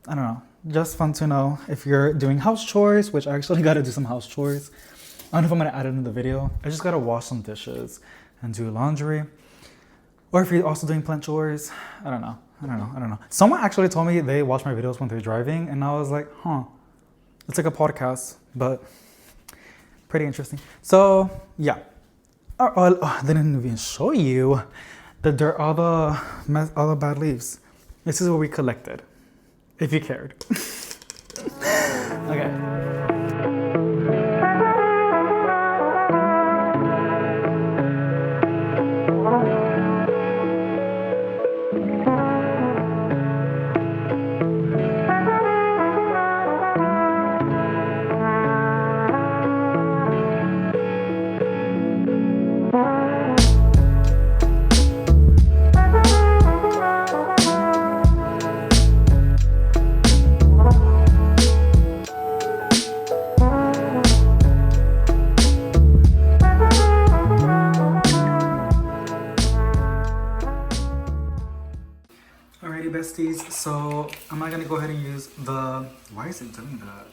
S1: I don't know, just fun to know if you're doing house chores, which I actually gotta do some house chores. I don't know if I'm gonna add it in the video. I just gotta wash some dishes and do laundry. Or if you're also doing plant chores, I don't know. Someone actually told me they watch my videos when they're driving, and I was like, huh, it's like a podcast, but pretty interesting. So yeah, I didn't even show you the dirt, all the bad leaves. This is what we collected, if you cared. Okay. besties. So I'm not gonna go ahead and use the, why is it doing that?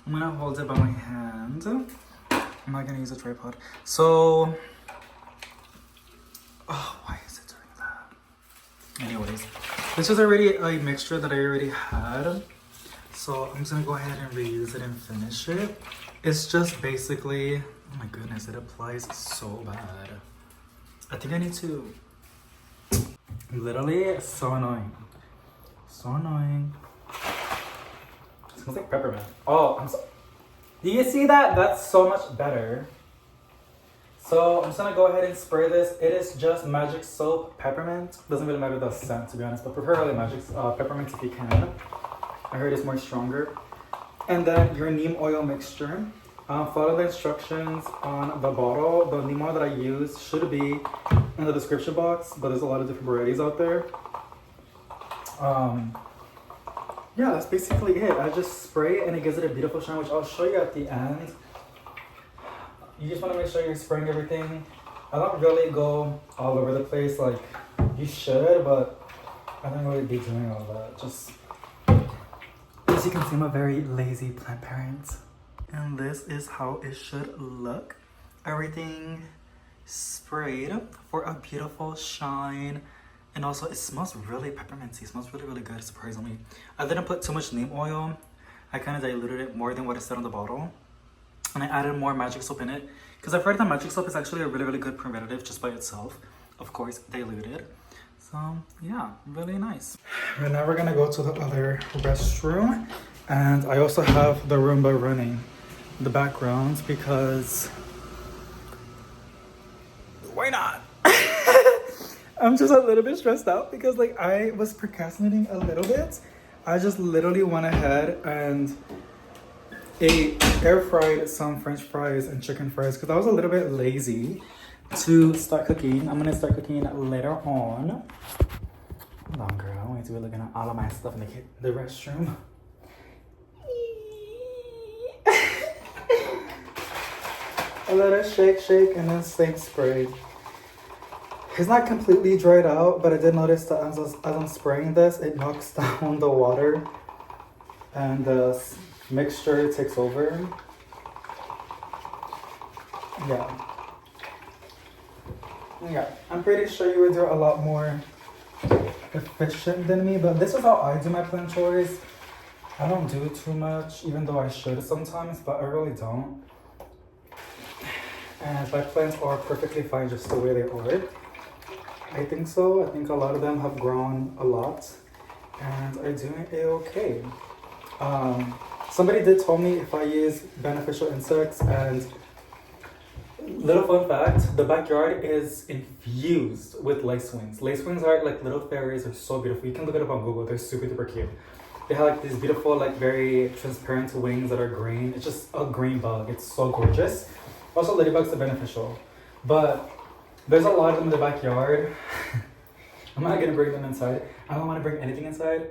S1: I'm gonna hold it by my hand. I'm not gonna use a tripod. So, oh, why is it doing that? Anyways, this was already a mixture that I already had. So I'm just gonna go ahead and reuse it and finish it. It's just basically, oh my goodness, it applies so bad. I think I need to, literally so annoying. So annoying. It smells like peppermint. Oh, I'm so, do you see that? That's so much better. So I'm just gonna go ahead and spray this. It is just magic soap peppermint. Doesn't really matter the scent, to be honest, but prefer magic peppermint if you can. I heard it's more stronger. And then your neem oil mixture. Follow the instructions on the bottle. The neem oil that I use should be in the description box, but there's a lot of different varieties out there. Yeah, that's basically it. I just spray it and it gives it a beautiful shine, which I'll show you at the end. You just want to make sure you're spraying everything. I don't really go all over the place like you should, but I don't really be doing all that. Just, as you can see, I'm a very lazy plant parent. And this is how it should look. Everything sprayed for a beautiful shine. And also it smells really pepperminty. It smells really, really good, surprisingly. I didn't put too much neem oil. I kind of diluted it more than what it said on the bottle. And I added more magic soap in it. Because I've heard that magic soap is actually a really, really good preventative just by itself. Of course, diluted. So yeah, really nice. And now we're gonna go to the other restroom. And I also have the Roomba running in the background because why not? I'm just a little bit stressed out because like I was procrastinating a little bit. I just literally went ahead and air fried some French fries and chicken fries because I was a little bit lazy to start cooking. I'm gonna start cooking later on. Hold on, girl. I want you to be looking at all of my stuff in the restroom. A little shake, and then same spray. It's not completely dried out, but I did notice that as I'm spraying this, it knocks down the water and the mixture takes over. Yeah, I'm pretty sure you would do a lot more efficient than me, but this is how I do my plant chores. I don't do too much, even though I should sometimes, but I really don't. And my plants are perfectly fine just the way they are. I think so. I think a lot of them have grown a lot and are doing okay. Somebody did tell me if I use beneficial insects, and little fun fact, the backyard is infused with lacewings. Lacewings are like little fairies. They're so beautiful. You can look it up on Google. They're super duper cute. They have like these beautiful, like very transparent wings that are green. It's just a green bug. It's so gorgeous. Also, ladybugs are beneficial, but there's a lot of them in the backyard. I'm not gonna bring them inside. I don't want to bring anything inside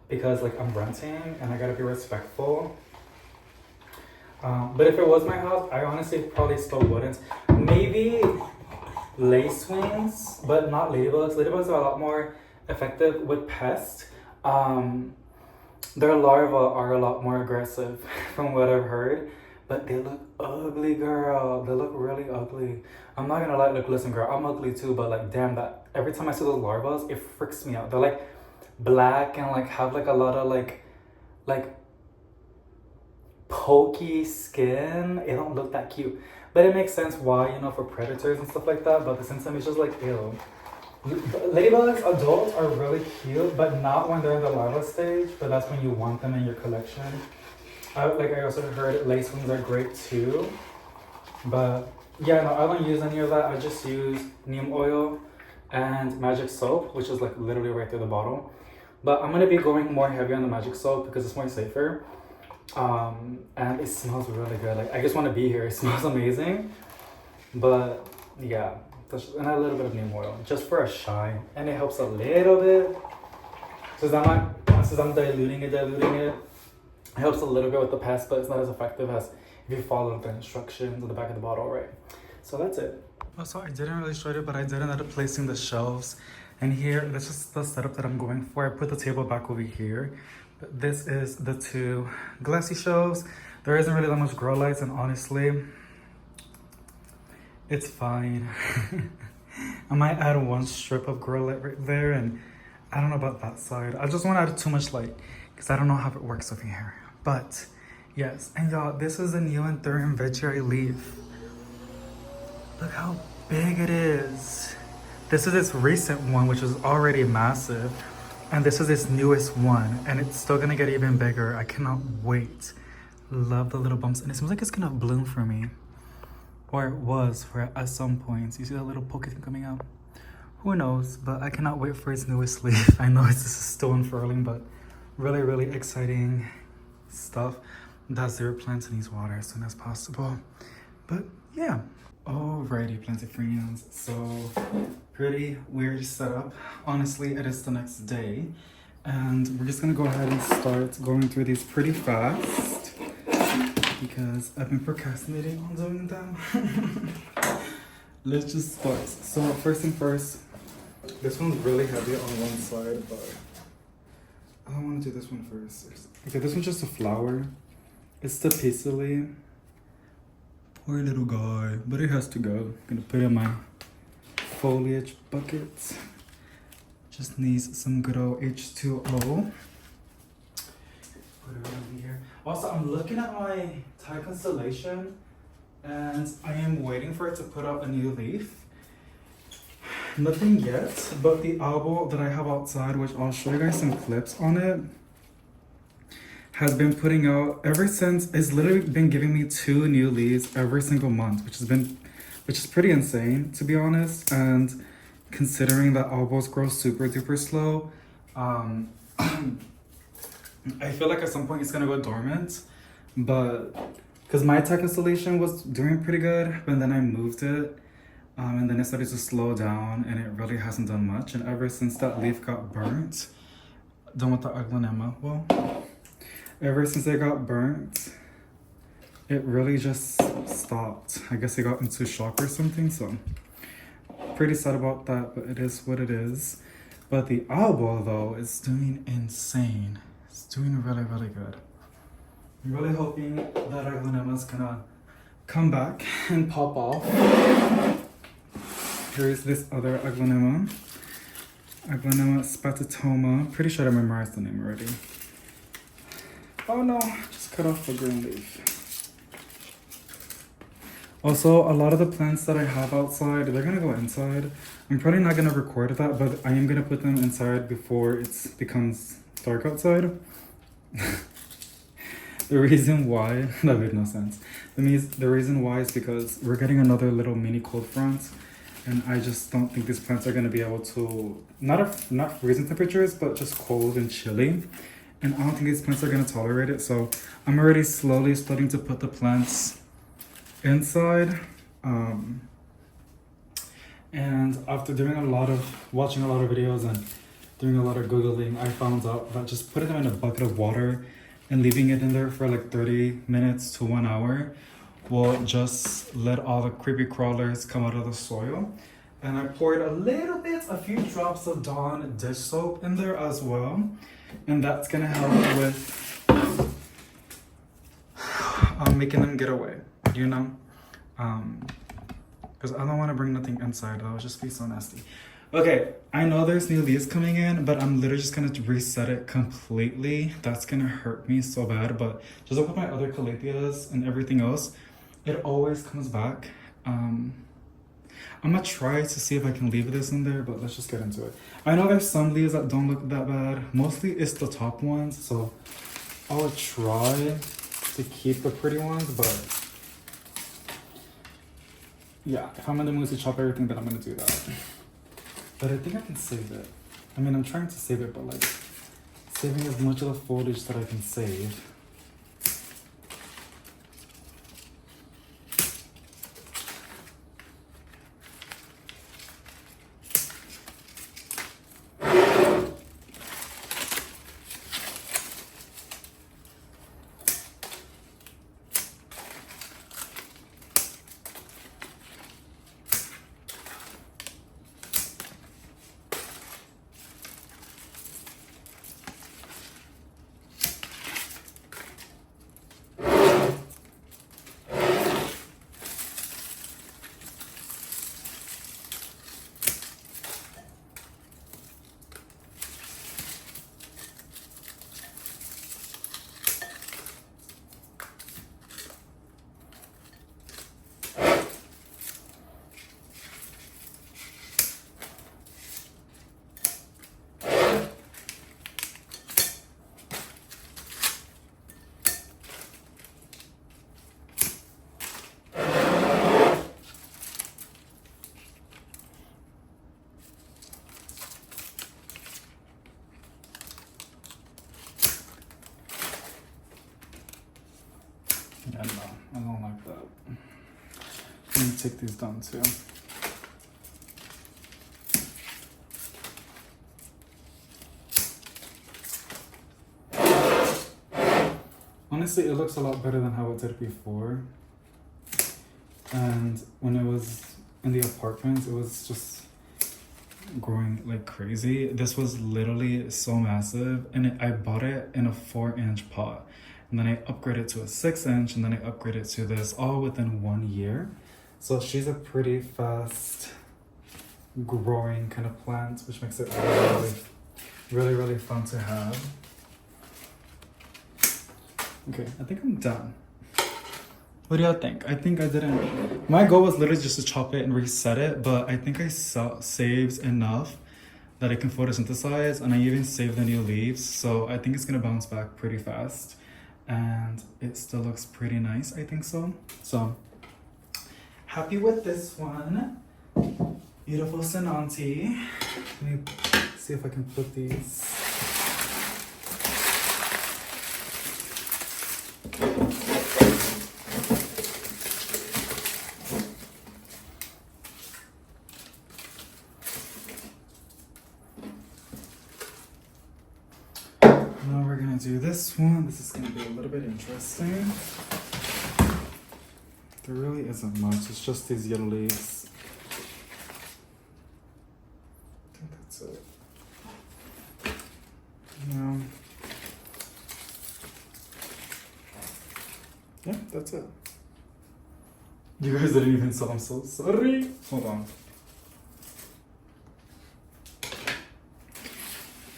S1: because like I'm renting and I gotta be respectful. But if it was my house, I honestly probably still wouldn't. Maybe lacewings, but not ladybugs. Ladybugs are a lot more effective with pests. Their larvae are a lot more aggressive from what I've heard. But they look ugly, girl. They look really ugly. I'm not gonna lie, look, listen, girl, I'm ugly too, but like, damn, that every time I see those larvas, it freaks me out. They're like black and like have like a lot of like pokey skin. It don't look that cute. But it makes sense why, you know, for predators and stuff like that. But at the same time, it's just like, ew. Ladybugs, adults are really cute, but not when they're in the larva stage. But that's when you want them in your collection. I also heard lacewings are great too, but yeah, no, I don't use any of that. I just use neem oil and magic soap, which is like literally right through the bottle. But I'm gonna be going more heavy on the magic soap because it's more safer, and it smells really good. Like I just want to be here. It smells amazing, but yeah, and a little bit of neem oil just for a shine, and it helps a little bit. Since I'm diluting it. It helps a little bit with the pest, but it's not as effective as if you follow the instructions on the back of the bottle, right? So that's it. Also, I didn't really show it, but I did end up placing the shelves. And here, this is the setup that I'm going for. I put the table back over here. But this is the two glassy shelves. There isn't really that much grow lights, and honestly, it's fine. I might add one strip of grow light right there, and I don't know about that side. I just want to add too much light because I don't know how it works over here. But yes, and y'all, this is a new and third vegetarian leaf. Look how big it is. This is its recent one, which is already massive. And this is its newest one, and it's still gonna get even bigger. I cannot wait. Love the little bumps, and it seems like it's gonna bloom for me. Or it was for at some point. You see that little poke thing coming out? Who knows, but I cannot wait for its newest leaf. I know this is still unfurling, but really, really exciting stuff. That zero plants needs water as soon as possible. But yeah. Alrighty, planty friends. So pretty weird setup. Honestly, it is the next day. And we're just gonna go ahead and start going through these pretty fast because I've been procrastinating on doing them. Let's just start. So first thing first, this one's really heavy on one side, but I don't want to do this one first. Okay, this one's just a flower. It's the paisley. Poor little guy, but it has to go. I'm gonna put it in my foliage bucket. Just needs some good old H2O. Put it over here. Also, I'm looking at my Thai constellation, and I am waiting for it to put out a new leaf. Nothing yet, but the album that I have outside, which I'll show you guys some clips on it, has been putting out ever since. It's literally been giving me 2 new leaves every single month, which is pretty insane, to be honest. And considering that albos grow super duper slow, I feel like at some point it's gonna go dormant. But because my tech installation was doing pretty good, but then I moved it, and then it started to slow down, and it really hasn't done much. And ever since that leaf got burnt, done with the aglaonema, well, ever since it got burnt, it really just stopped. I guess it got into shock or something, so pretty sad about that, but it is what it is. But the albo, though, is doing insane. It's doing really, really good. I'm really hoping that aglaonema is gonna come back and pop off. Here's this other aglaonema. Aglaonema spatitoma. Pretty sure I memorized the name already. Oh no, just cut off the green leaf. Also, a lot of the plants that I have outside, they're gonna go inside. I'm probably not gonna record that, but I am gonna put them inside before it becomes dark outside. The reason why, that made no sense. The reason why is because we're getting another little mini cold front, and I just don't think these plants are gonna be able to, not freezing temperatures, but just cold and chilly. And I don't think these plants are gonna tolerate it, so I'm already slowly starting to put the plants inside. And after watching a lot of videos and doing a lot of Googling, I found out that just putting them in a bucket of water and leaving it in there for like 30 minutes to 1 hour will just let all the creepy crawlers come out of the soil. And I poured a few drops of Dawn dish soap in there as well. And that's gonna help with making them get away, you know? Because I don't want to bring nothing inside. That would just be so nasty. Okay, I know there's new leaves coming in, but I'm literally just gonna reset it completely. That's gonna hurt me so bad, but just like with my other calatheas and everything else, it always comes back. I'm gonna try to see if I can leave this in there, but let's just get into it. I know there's some leaves that don't look that bad. Mostly it's the top ones, so I'll try to keep the pretty ones, but yeah, if I'm in the mood to chop everything, then I'm gonna do that. But I think I can save it. I mean, I'm trying to save it, but like saving as much of the foliage that I can save. take these down too. Honestly, it looks a lot better than how it did before. And when it was in the apartment, it was just growing like crazy. This was literally so massive, and I bought it in a 4-inch pot. And then I upgraded to a 6-inch, and then I upgraded to this all within 1 year. So she's a pretty fast growing kind of plant, which makes it really fun to have. Okay, I think I'm done. What do y'all think? I think I didn't... My goal was literally just to chop it and reset it, but I think I saved enough that it can photosynthesize, and I even saved the new leaves, so I think it's gonna bounce back pretty fast. And it still looks pretty nice, I think so. So, happy with this one. Beautiful Senanti. Let me see if I can put these. Now we're gonna do this one. This is gonna be a little bit interesting. There really isn't much, it's just these yellow leaves. I think that's it. Yeah. Yeah, that's it. You guys didn't even saw, I'm so sorry. Hold on.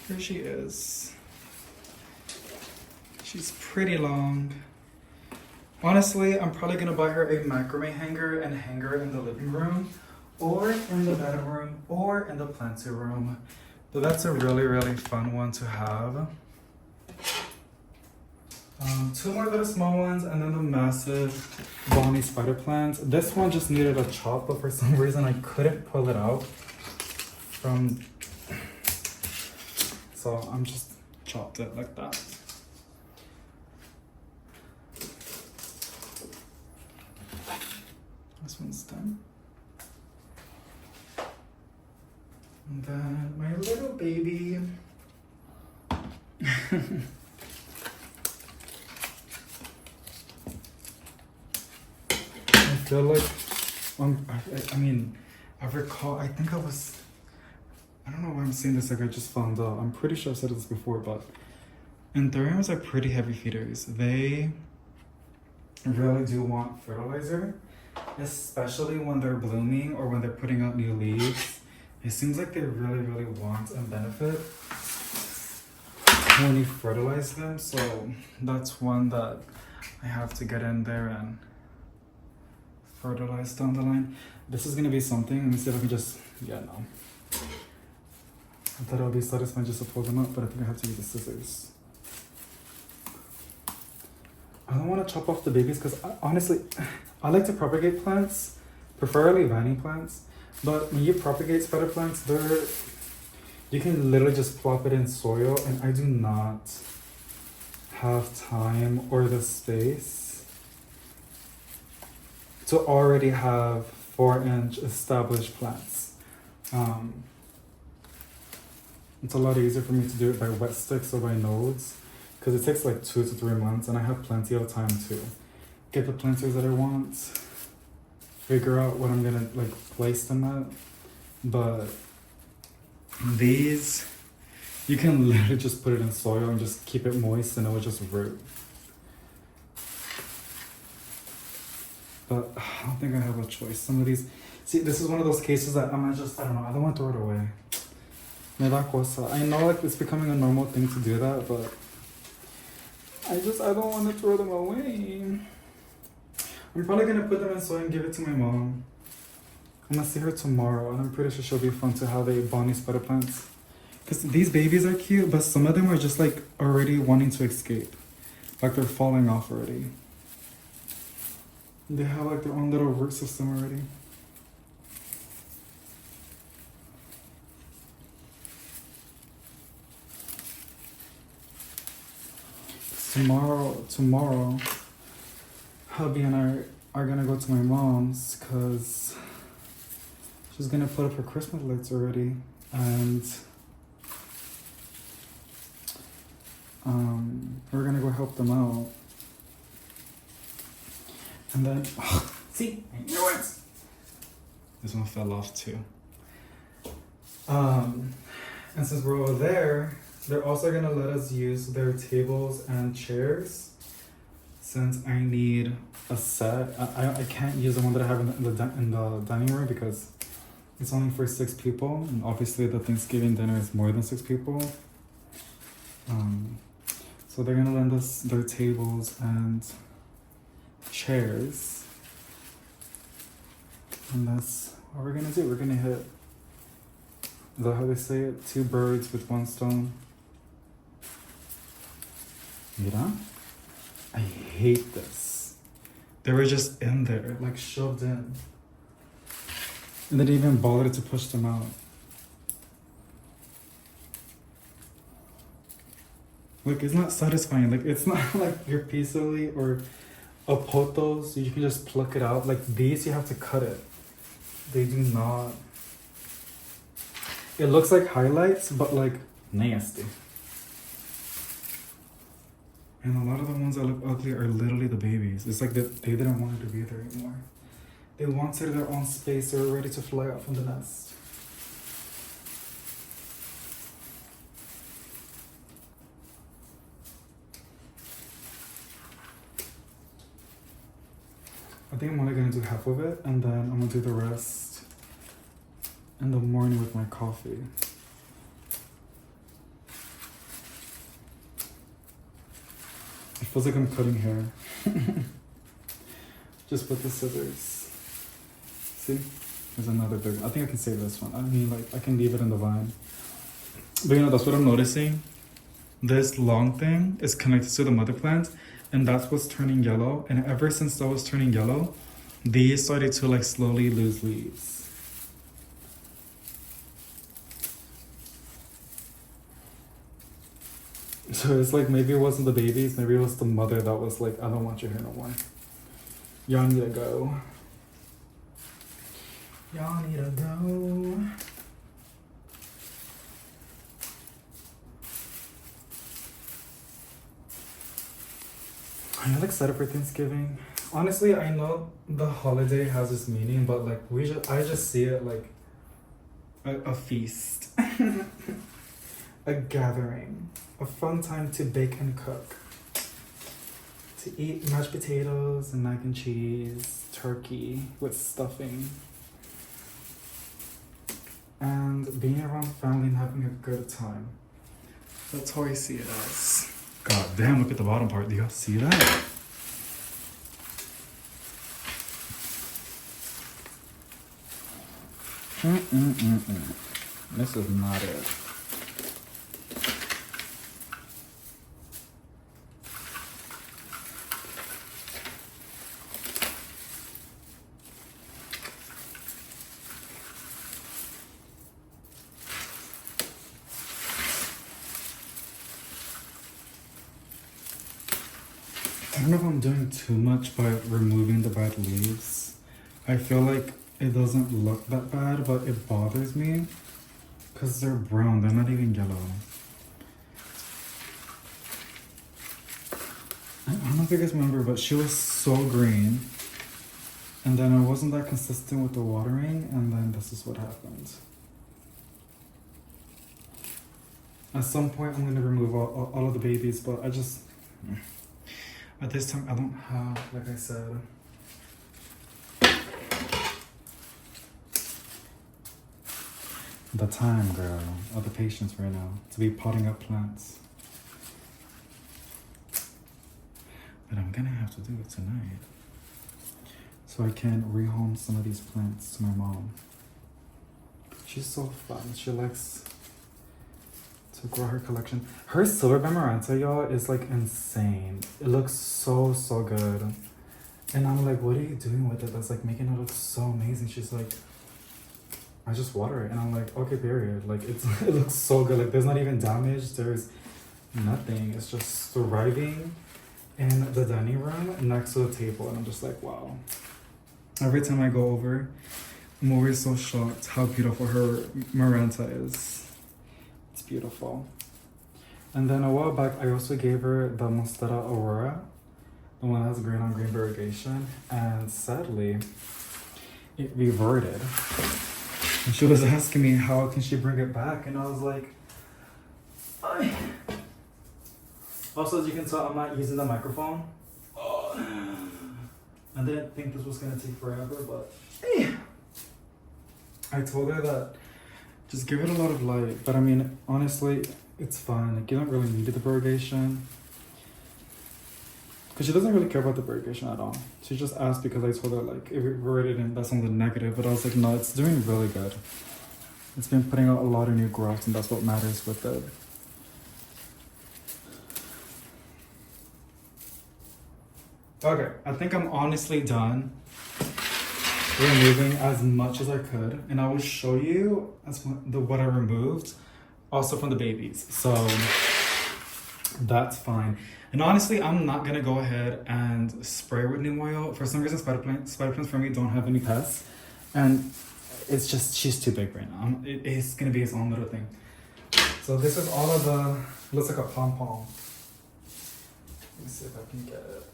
S1: Here she is. She's pretty long. Honestly, I'm probably gonna buy her a macrame hanger and hang her in the living room, or in the bedroom, or in the planty room. But that's a really fun one to have. 2 more little small ones, and then the massive Bonnie spider plant. This one just needed a chop, but for some reason I couldn't pull it out from... So I'm just chopped it like that. This one's done. And then my little baby. I feel like, I mean, I recall, I think I was, I don't know why I'm saying this like I just found out. I'm pretty sure I've said this before, but anthuriums are pretty heavy feeders. They really do want fertilizer, especially when they're blooming or when they're putting out new leaves. It seems like they really want and benefit when you fertilize them. So that's one that I have to get in there and fertilize down the line. This is gonna be something. Let me see if I can just, yeah, no. I thought it would be satisfying just to pull them up, but I think I have to use the scissors. I don't want to chop off the babies because honestly, I like to propagate plants, preferably vining plants. But when you propagate spider plants, you can literally just plop it in soil, and I do not have time or the space to already have 4-inch established plants. It's a lot easier for me to do it by wet sticks or by nodes, because it takes like 2 to 3 months, and I have plenty of time to get the planters that I want, figure out what I'm gonna like place them at. But these, you can literally just put it in soil and just keep it moist, and it will just root. But I don't think I have a choice. Some of these, see, this is one of those cases that I'm just, I don't know, I don't want to throw it away. Me da cosa. I know like it's becoming a normal thing to do that, but I don't want to throw them away. I'm probably gonna put them in soil and give it to my mom. I'm gonna see her tomorrow, and I'm pretty sure she'll be fun to have a Bonnie spider plants. Because these babies are cute, but some of them are just like already wanting to escape. Like they're falling off already. They have like their own little root system already. Tomorrow, hubby and I are gonna go to my mom's because she's gonna put up her Christmas lights already, and we're gonna go help them out. And then, see, I knew it. This one fell off too. And since we're over there, they're also gonna let us use their tables and chairs. Since I need a set, I can't use the one that I have in the dining room because it's only for 6 people, and obviously the Thanksgiving dinner is more than 6 people. So they're gonna lend us their tables and chairs, and that's what we're gonna do. We're gonna hit, is that how they say it? 2 birds with 1 stone. Mira? I hate this. They were just in there, like shoved in. And they didn't even bother to push them out. Like, it's not satisfying. Like, it's not like your pisoli or a potos, you can just pluck it out. Like these, you have to cut it. They do not. It looks like highlights, but like nasty. And a lot of the ones that look ugly are literally the babies. It's like that they didn't want it to be there anymore. They wanted their own space. They were ready to fly out from the nest. I think I'm only gonna do half of it, and then I'm gonna do the rest in the morning with my coffee. It feels like I'm cutting hair. Just with the scissors. See? There's another big one. I think I can save this one. I mean, like, I can leave it in the vine. But you know, that's what I'm noticing. This long thing is connected to the mother plant, and that's what's turning yellow. And ever since that was turning yellow, these started to like slowly lose leaves. So it's like, maybe it wasn't the babies, maybe it was the mother that was like, I don't want you here no more. Y'all need to go. Y'all need to go. Are you excited for Thanksgiving? Honestly, I know the holiday has this meaning, but like I just see it like a feast, a gathering, a fun time to bake and cook, to eat mashed potatoes and mac and cheese, turkey with stuffing, and being around family and having a good time. That's how I see it as. God damn, look at the bottom part. Do you guys see that? This is not it. I don't know if I'm doing too much by removing the bad leaves. I feel like it doesn't look that bad, but it bothers me because they're brown, they're not even yellow. I don't know if you guys remember, but she was so green, and then I wasn't that consistent with the watering, and then this is what happened. At some point I'm going to remove all of the babies, but I just, at this time I don't have, like I said, the time, girl, or the patience right now to be potting up plants. But I'm gonna have to do it tonight so I can rehome some of these plants to my mom. She's so fun. She likes to grow her collection. Her silver Bamaranta, y'all, is like insane. It looks so good. And I'm like, what are you doing with it that's like making it look so amazing? She's like, I just water it. And I'm like, okay, period. Like, it looks so good. Like, there's not even damage. There's nothing. It's just thriving. in the dining room next to the table, and I'm just like, wow. Every time I go over, I'm always so shocked how beautiful her Maranta is. It's beautiful. And then a while back, I also gave her the Mostarda Aurora, the one that has green on green variegation, and sadly, it reverted. And she was asking me how can she bring it back, and I was like, "Ay." Also, as you can tell, I'm not using the microphone. I didn't think this was gonna take forever, but hey. I told her that just give it a lot of light, but I mean, honestly, it's fine. Like, you don't really need the variegation, because she doesn't really care about the variegation at all. She just asked because I told her like if it rated and that's something negative, but I was like, no, it's doing really good. It's been putting out a lot of new growth, and that's what matters with it. Okay, I think I'm honestly done removing as much as I could, and I will show you what I removed also from the babies, so that's fine. And honestly, I'm not gonna go ahead and spray with neem oil. For some reason, spider plants for me don't have any pests, and it's just, she's too big right now. It's gonna be its own little thing. So this is all of the, looks like a pom-pom. Let me see if I can get it.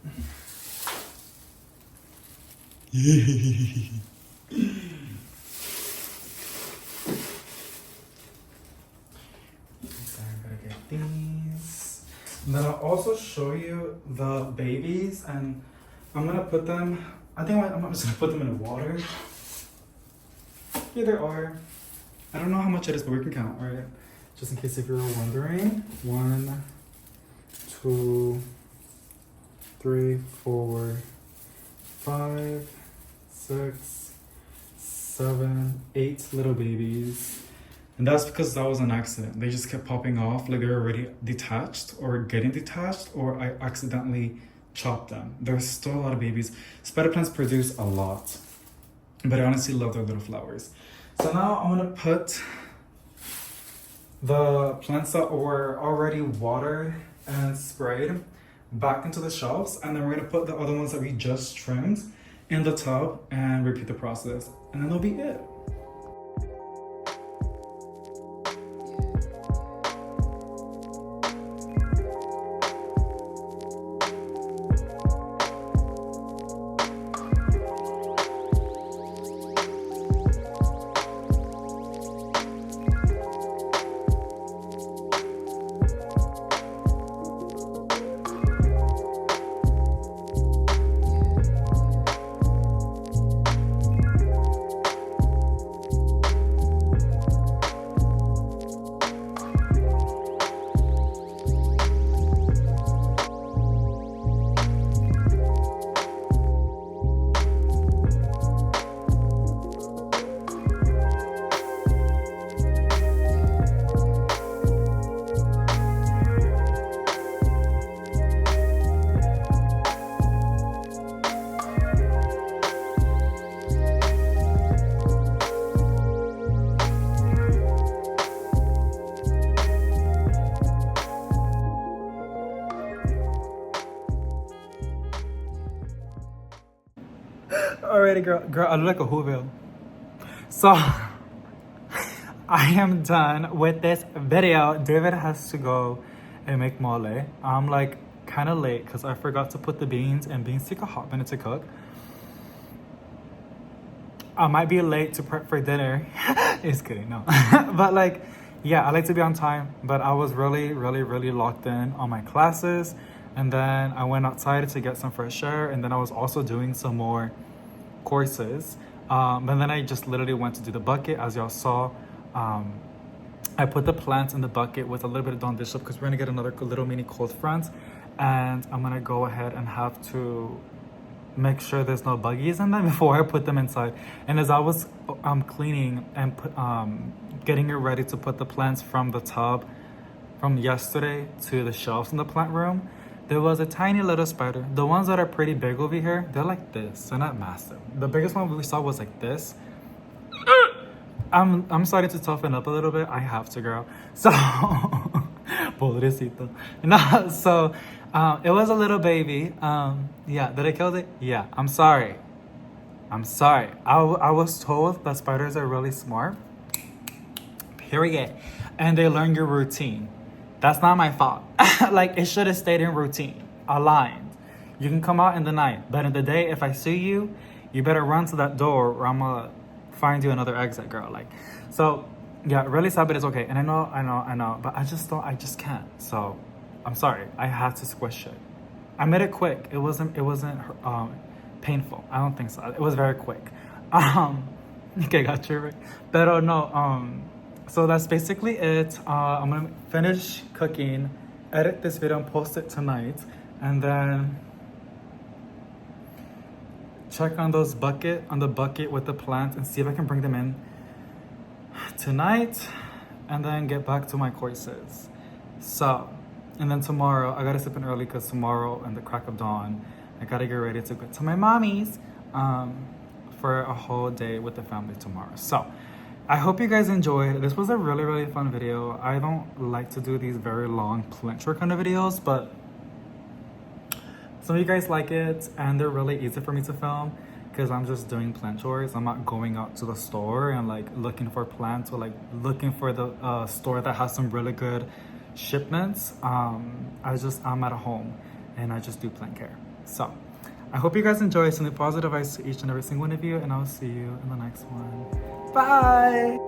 S1: So I'm gonna get these. And then I'll also show you the babies, and I'm gonna put them, I'm just gonna put them in the water. Here they are. I don't know how much it is, but we can count, right? Just in case if you're wondering. 1, 2, 3, 4, 5, 6, 7, 8 little babies. And that's because that was an accident. They just kept popping off like they were already detached or getting detached, or I accidentally chopped them. There's still a lot of babies. Spider plants produce a lot, but I honestly love their little flowers. So now I'm gonna put the plants that were already watered and sprayed back into the shelves, and then we're gonna put the other ones that we just trimmed in the tub and repeat the process, and then that'll be it. Alrighty, girl, I look like a Whoville. So, I am done with this video. David has to go and make mole. I'm like kind of late because I forgot to put the beans, and beans take a hot minute to cook. I might be late to prep for dinner. Just kidding, no. But like, yeah, I like to be on time, but I was really locked in on my classes. And then I went outside to get some fresh air, and then I was also doing some more courses, but then I just literally went to do the bucket. As y'all saw, I put the plants in the bucket with a little bit of Dawn dish soap because we're gonna get another little mini cold front, and I'm gonna go ahead and have to make sure there's no buggies in them before I put them inside. And as I was cleaning and getting it ready to put the plants from the tub from yesterday to the shelves in the plant room, there was a tiny little spider. The ones that are pretty big over here, they're like this. They're not massive. The biggest one we saw was like this. I'm starting to toughen up a little bit. I have to, girl. So, pobrecito. No, so It was a little baby. Yeah, did I kill it? Yeah, I'm sorry. I'm sorry. I was told that spiders are really smart. Period. And they learn your routine. That's not my fault. Like, it should have stayed in routine, aligned. You can come out in the night, but in the day, if I see you, you better run to that door or I'm gonna find you another exit, girl. Like, so yeah, really sad, but it's okay. And I know, but I just can't. So I'm sorry. I had to squish it. I made it quick. It wasn't painful. I don't think so. It was very quick. Okay, got you right. Pero no, so that's basically it. I'm gonna finish cooking, edit this video and post it tonight, and then check on the bucket with the plants and see if I can bring them in tonight, and then get back to my courses. So, and then tomorrow, I gotta sleep in early because tomorrow in the crack of dawn, I gotta get ready to go to my mommy's for a whole day with the family tomorrow. So, I hope you guys enjoyed. This was a really, really fun video. I don't like to do these very long plant chore kind of videos, but some of you guys like it, and they're really easy for me to film because I'm just doing plant chores. I'm not going out to the store and like looking for plants or like looking for the store that has some really good shipments. I'm at home and I just do plant care. So I hope you guys enjoy. Sending positive vibes to each and every single one of you, and I'll see you in the next one. Bye.